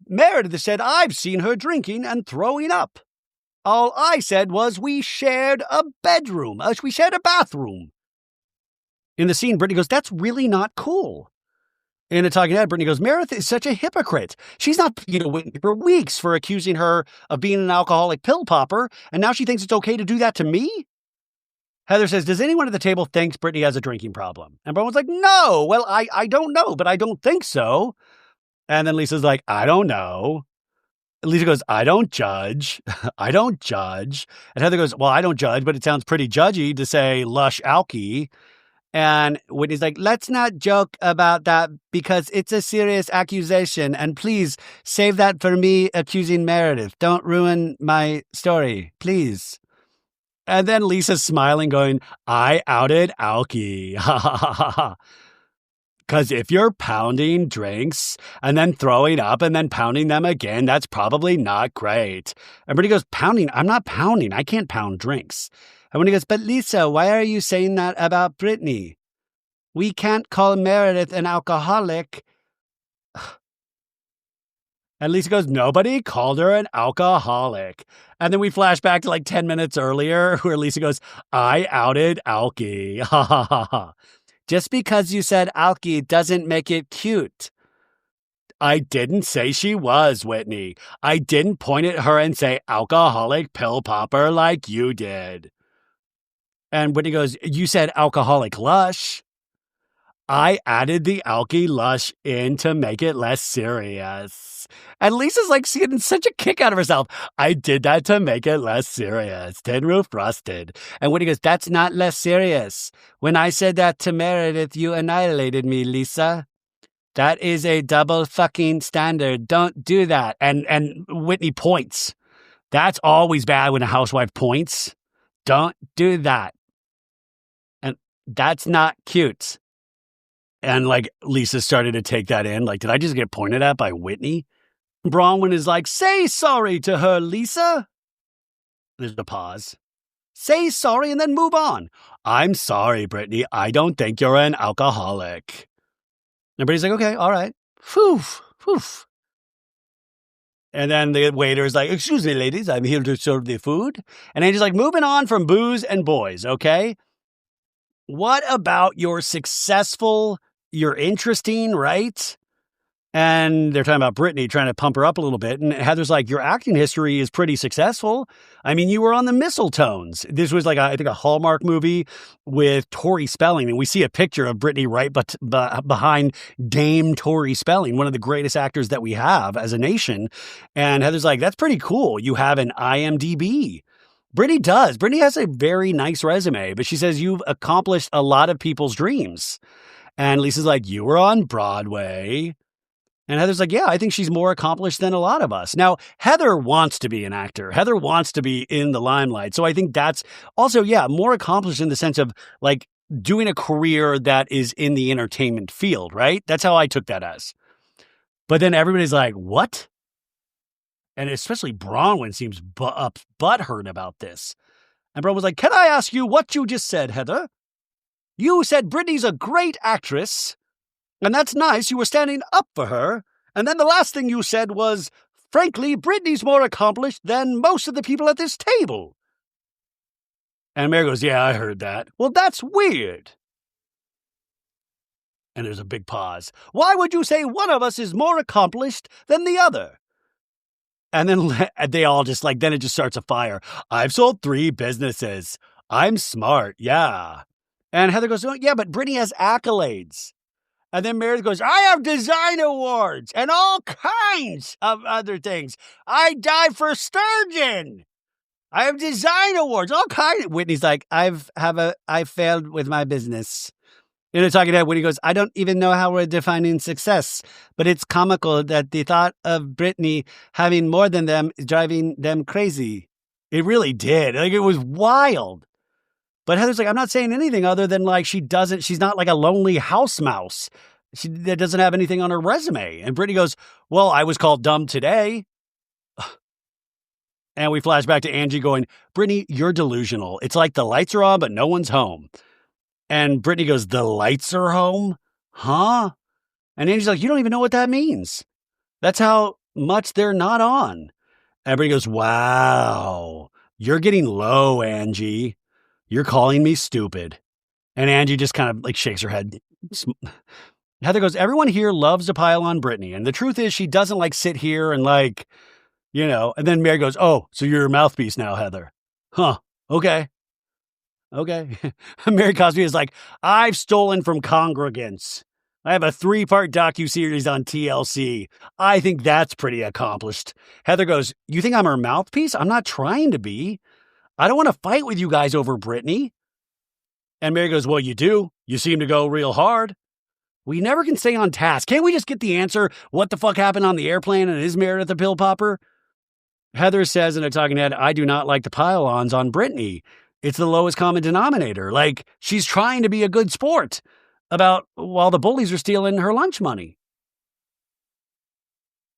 Meredith said, 'I've seen her drinking and throwing up.' All I said was we shared a bedroom. We shared a bathroom." In the scene, Brittany goes, "That's really not cool." In a Talking Head, Brittany goes, "Meredith is such a hypocrite. She's not Whitney for weeks for accusing her of being an alcoholic pill popper, and now she thinks it's okay to do that to me?" Heather says, "Does anyone at the table think Brittany has a drinking problem?" And Bowen's like, "No. Well, I don't know, but I don't think so." And then Lisa's like, "I don't know." Lisa goes, "I don't judge." "I don't judge." And Heather goes, "Well, I don't judge, but it sounds pretty judgy to say lush alky." And Whitney's like, "Let's not joke about that because it's a serious accusation. And please save that for me accusing Meredith. Don't ruin my story, please." And then Lisa's smiling, going, "I outed Alki." Ha ha ha ha ha. Because if you're pounding drinks and then throwing up and then pounding them again, that's probably not great. And Brittany goes, "Pounding? I'm not pounding. I can't pound drinks." And when he goes, "But Lisa, why are you saying that about Brittany? We can't call Meredith an alcoholic." And Lisa goes, "Nobody called her an alcoholic." And then we flash back to like 10 minutes earlier where Lisa goes, "I outed Alki." Ha ha ha ha. "Just because you said Alki doesn't make it cute." I didn't say she was, Whitney. I didn't point at her and say alcoholic pill popper like you did. And Whitney goes, "You said alcoholic lush." I added the alky lush in to make it less serious. And Lisa's like getting such a kick out of herself. "I did that to make it less serious." Tin Roof rusted. And Whitney goes, "That's not less serious. When I said that to Meredith, you annihilated me, Lisa. That is a double fucking standard. Don't do that." And Whitney points. That's always bad when a housewife points. Don't do that. And that's not cute. And like Lisa started to take that in. Like, did I just get pointed at by Whitney? Bronwyn is like, "Say sorry to her, Lisa." There's a pause. "Say sorry and then move on." "I'm sorry, Brittany. I don't think you're an alcoholic." Everybody's like, "Okay, all right." Phew, phew. And then the waiter's like, "Excuse me, ladies, I'm here to serve the food." And Angie's like, "Moving on from booze and boys, okay? What about your successful you're interesting, right? And they're talking about Brittany trying to pump her up a little bit. And Heather's like, your acting history is pretty successful. I mean, you were on the Mistletones. This was like, I think, a Hallmark movie with Tori Spelling. And we see a picture of Brittany right behind Dame Tori Spelling, one of the greatest actors that we have as a nation. And Heather's like, that's pretty cool. You have an IMDb. Brittany does. Brittany has a very nice resume, but she says you've accomplished a lot of people's dreams. And Lisa's like, you were on Broadway. And Heather's like, yeah, I think she's more accomplished than a lot of us. Now, Heather wants to be an actor. Heather wants to be in the limelight. So I think that's also, yeah, more accomplished in the sense of like doing a career that is in the entertainment field, right? That's how I took that as. But then everybody's like, what? And especially Bronwyn seems butthurt about this. And Bronwyn's like, can I ask you what you just said, Heather? You said Brittany's a great actress. And that's nice. You were standing up for her. And then the last thing you said was, frankly, Brittany's more accomplished than most of the people at this table. And Mary goes, yeah, I heard that. Well, that's weird. And there's a big pause. Why would you say one of us is more accomplished than the other? And then they all just like, then it just starts a fire. I've sold 3 businesses. I'm smart. Yeah. And Heather goes, oh, yeah, but Brittany has accolades. And then Meredith goes, I have design awards and all kinds of other things. I died for Sturgeon. I have design awards, all kinds. Whitney's like, I failed with my business. You know, talking to Whitney goes, I don't even know how we're defining success, but it's comical that the thought of Brittany having more than them is driving them crazy. It really did. Like, it was wild. But Heather's like, I'm not saying anything other than like she's not like a lonely house mouse. That doesn't have anything on her resume. And Brittany goes, well, I was called dumb today. And we flash back to Angie going, Brittany, you're delusional. It's like the lights are on, but no one's home. And Brittany goes, the lights are home? Huh? And Angie's like, you don't even know what that means. That's how much they're not on. And Brittany goes, wow, you're getting low, Angie. You're calling me stupid. And Angie just kind of like shakes her head. Heather goes, everyone here loves to pile on Brittany. And the truth is she doesn't like sit here and like, you know, and then Mary goes, oh, so you're a mouthpiece now, Heather. Huh. Okay. Mary Cosby is like, I've stolen from congregants. I have a 3-part docuseries on TLC. I think that's pretty accomplished. Heather goes, you think I'm her mouthpiece? I'm not trying to be. I don't want to fight with you guys over Brittany. And Mary goes, well, you do. You seem to go real hard. We never can stay on task. Can't we just get the answer? What the fuck happened on the airplane and is Meredith a pill popper? Heather says in a talking head, I do not like the pile-ons on Brittany. It's the lowest common denominator. Like, she's trying to be a good sport while the bullies are stealing her lunch money.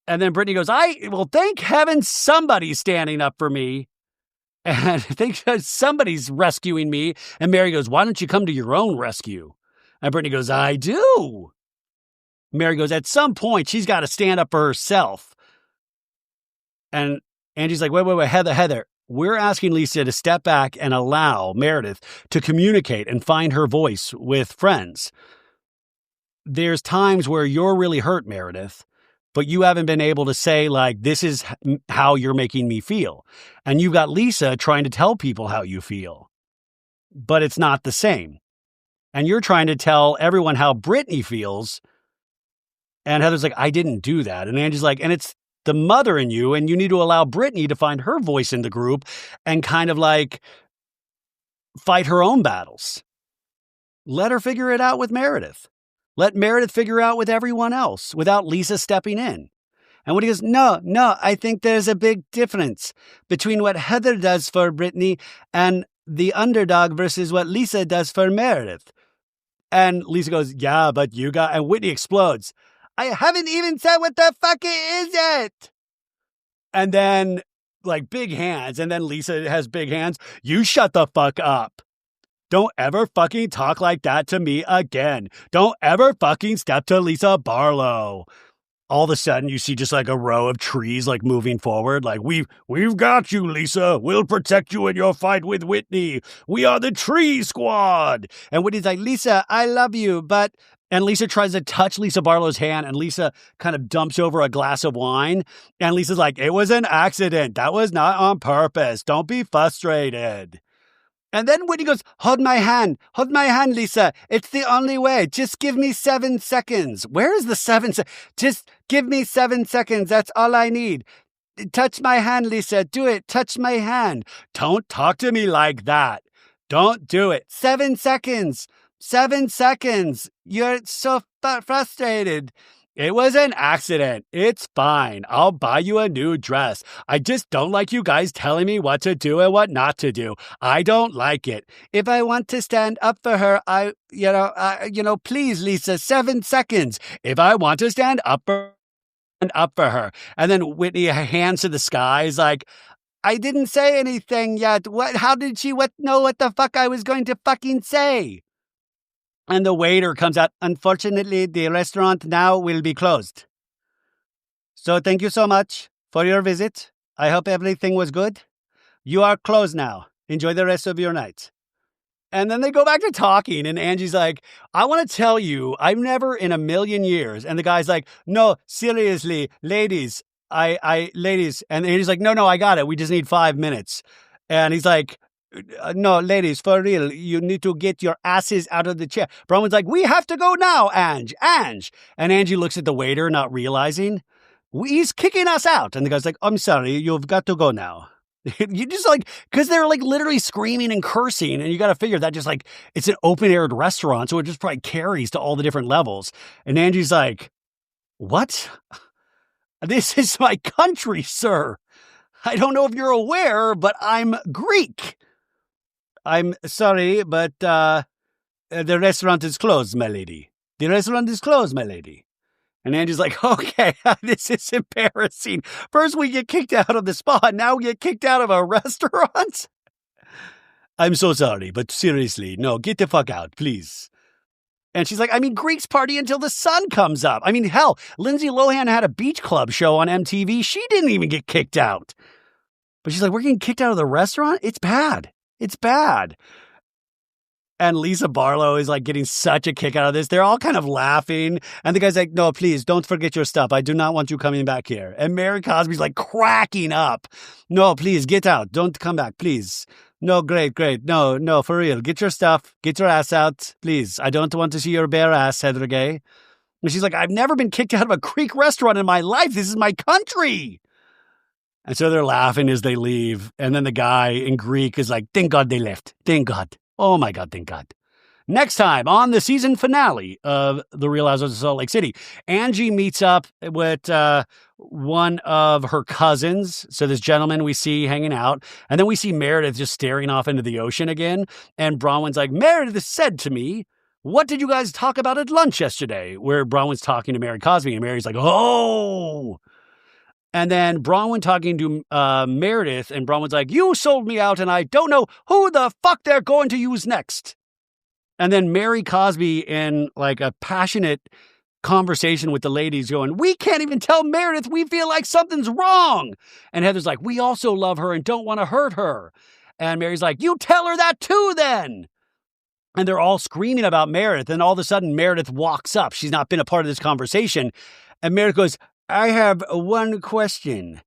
And then Brittany goes, well, thank heaven somebody's standing up for me. And I think somebody's rescuing me. And Mary goes, why don't you come to your own rescue? And Brittany goes, I do. Mary goes, at some point, she's got to stand up for herself. And Angie's like, wait, Heather, we're asking Lisa to step back and allow Meredith to communicate and find her voice with friends. There's times where you're really hurt, Meredith, but you haven't been able to say, like, this is how you're making me feel. And you've got Lisa trying to tell people how you feel. But it's not the same. And you're trying to tell everyone how Brittany feels. And Heather's like, I didn't do that. And Angie's like, and it's the mother in you, and you need to allow Brittany to find her voice in the group and kind of like fight her own battles. Let her figure it out with Meredith. Let Meredith figure out with everyone else without Lisa stepping in. And when he goes, no, I think there's a big difference between what Heather does for Brittany and the underdog versus what Lisa does for Meredith. And Lisa goes, yeah, but and Whitney explodes. I haven't even said what the fuck is it. And then like big hands. And then Lisa has big hands. You shut the fuck up. Don't ever fucking talk like that to me again. Don't ever fucking step to Lisa Barlow. all of a sudden you see just like a row of trees like moving forward. Like, we've got you, Lisa. We'll protect you in your fight with Whitney. We are the tree squad. And Whitney's like, Lisa, I love you, but... And Lisa tries to touch Lisa Barlow's hand, and Lisa kind of dumps over a glass of wine. And Lisa's like, it was an accident. That was not on purpose. Don't be frustrated. And then Whitney goes, hold my hand, Lisa. It's the only way. Just give me 7 seconds. Where is the 7 seconds? Just give me 7 seconds. That's all I need. Touch my hand, Lisa. Do it. Touch my hand. Don't talk to me like that. Don't do it. 7 seconds. 7 seconds. You're so frustrated. It was an accident. It's fine. I'll buy you a new dress. I just don't like you guys telling me what to do and what not to do. I don't like it. If I want to stand up for her, please, Lisa, 7 seconds. If I want to stand up for her. And then Whitney hands to the sky is like, I didn't say anything yet. How did she know what the fuck I was going to fucking say? And the waiter comes out. Unfortunately, the restaurant now will be closed. So thank you so much for your visit. I hope everything was good. You are closed now. Enjoy the rest of your night. And then they go back to talking, and Angie's like, I want to tell you, I've never in a million years. And the guy's like, no, seriously, ladies, ladies. And Angie's like, no, I got it. We just need 5 minutes. And he's like, no, ladies, for real, you need to get your asses out of the chair. Bronwyn's like, we have to go now, Ange. And Angie looks at the waiter, not realizing he's kicking us out. And the guy's like, I'm sorry, you've got to go now. You just like, because they're like literally screaming and cursing. And you got to figure that just like, it's an open-aired restaurant. So it just probably carries to all the different levels. And Angie's like, what? This is my country, sir. I don't know if you're aware, but I'm Greek. I'm sorry, but the restaurant is closed, my lady. The restaurant is closed, my lady. And Angie's like, okay, this is embarrassing. First we get kicked out of the spa, now we get kicked out of a restaurant? I'm so sorry, but seriously, no, get the fuck out, please. And she's like, Greeks party until the sun comes up. Hell, Lindsay Lohan had a beach club show on MTV. She didn't even get kicked out. But she's like, we're getting kicked out of the restaurant? It's bad. It's bad. And Lisa Barlow is like getting such a kick out of this. They're all kind of laughing. And the guy's like, no, please don't forget your stuff. I do not want you coming back here. And Mary Cosby's like cracking up. No, please get out. Don't come back, please. No, great. No, for real. Get your stuff. Get your ass out, please. I don't want to see your bare ass, Hedrige. And she's like, I've never been kicked out of a Greek restaurant in my life. This is my country. And so they're laughing as they leave. And then the guy in Greek is like, thank God they left. Thank God. Oh my God, thank God. Next time on the season finale of The Real Housewives of Salt Lake City, Angie meets up with one of her cousins. So this gentleman we see hanging out. And then we see Meredith just staring off into the ocean again. And Bronwyn's like, Meredith said to me, what did you guys talk about at lunch yesterday? Where Bronwyn's talking to Mary Cosby. And Mary's like, oh. And then Bronwyn talking to Meredith, and Bronwyn's like, you sold me out, and I don't know who the fuck they're going to use next. And then Mary Cosby in like a passionate conversation with the ladies going, we can't even tell Meredith we feel like something's wrong. And Heather's like, we also love her and don't want to hurt her. And Mary's like, you tell her that too then. And they're all screaming about Meredith, and all of a sudden Meredith walks up. She's not been a part of this conversation. And Meredith goes, I have one question.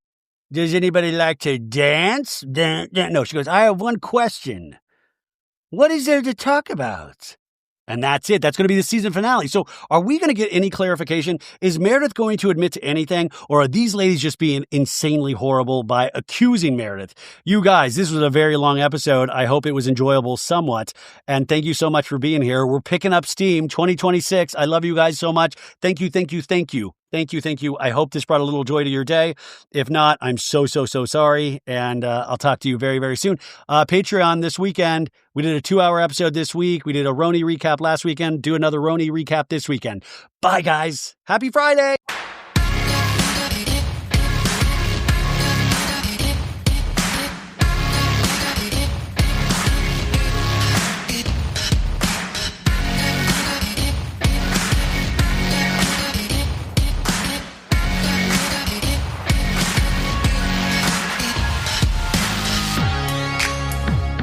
Does anybody like to dance? No, she goes, I have one question. What is there to talk about? And that's it. That's going to be the season finale. So are we going to get any clarification? Is Meredith going to admit to anything? Or are these ladies just being insanely horrible by accusing Meredith? You guys, this was a very long episode. I hope it was enjoyable somewhat. And thank you so much for being here. We're picking up steam 2026. I love you guys so much. Thank you. I hope this brought a little joy to your day. If not, I'm so sorry. And I'll talk to you very, very soon. Patreon this weekend. We did a 2-hour episode this week. We did a Roni recap last weekend. Do another Roni recap this weekend. Bye, guys. Happy Friday.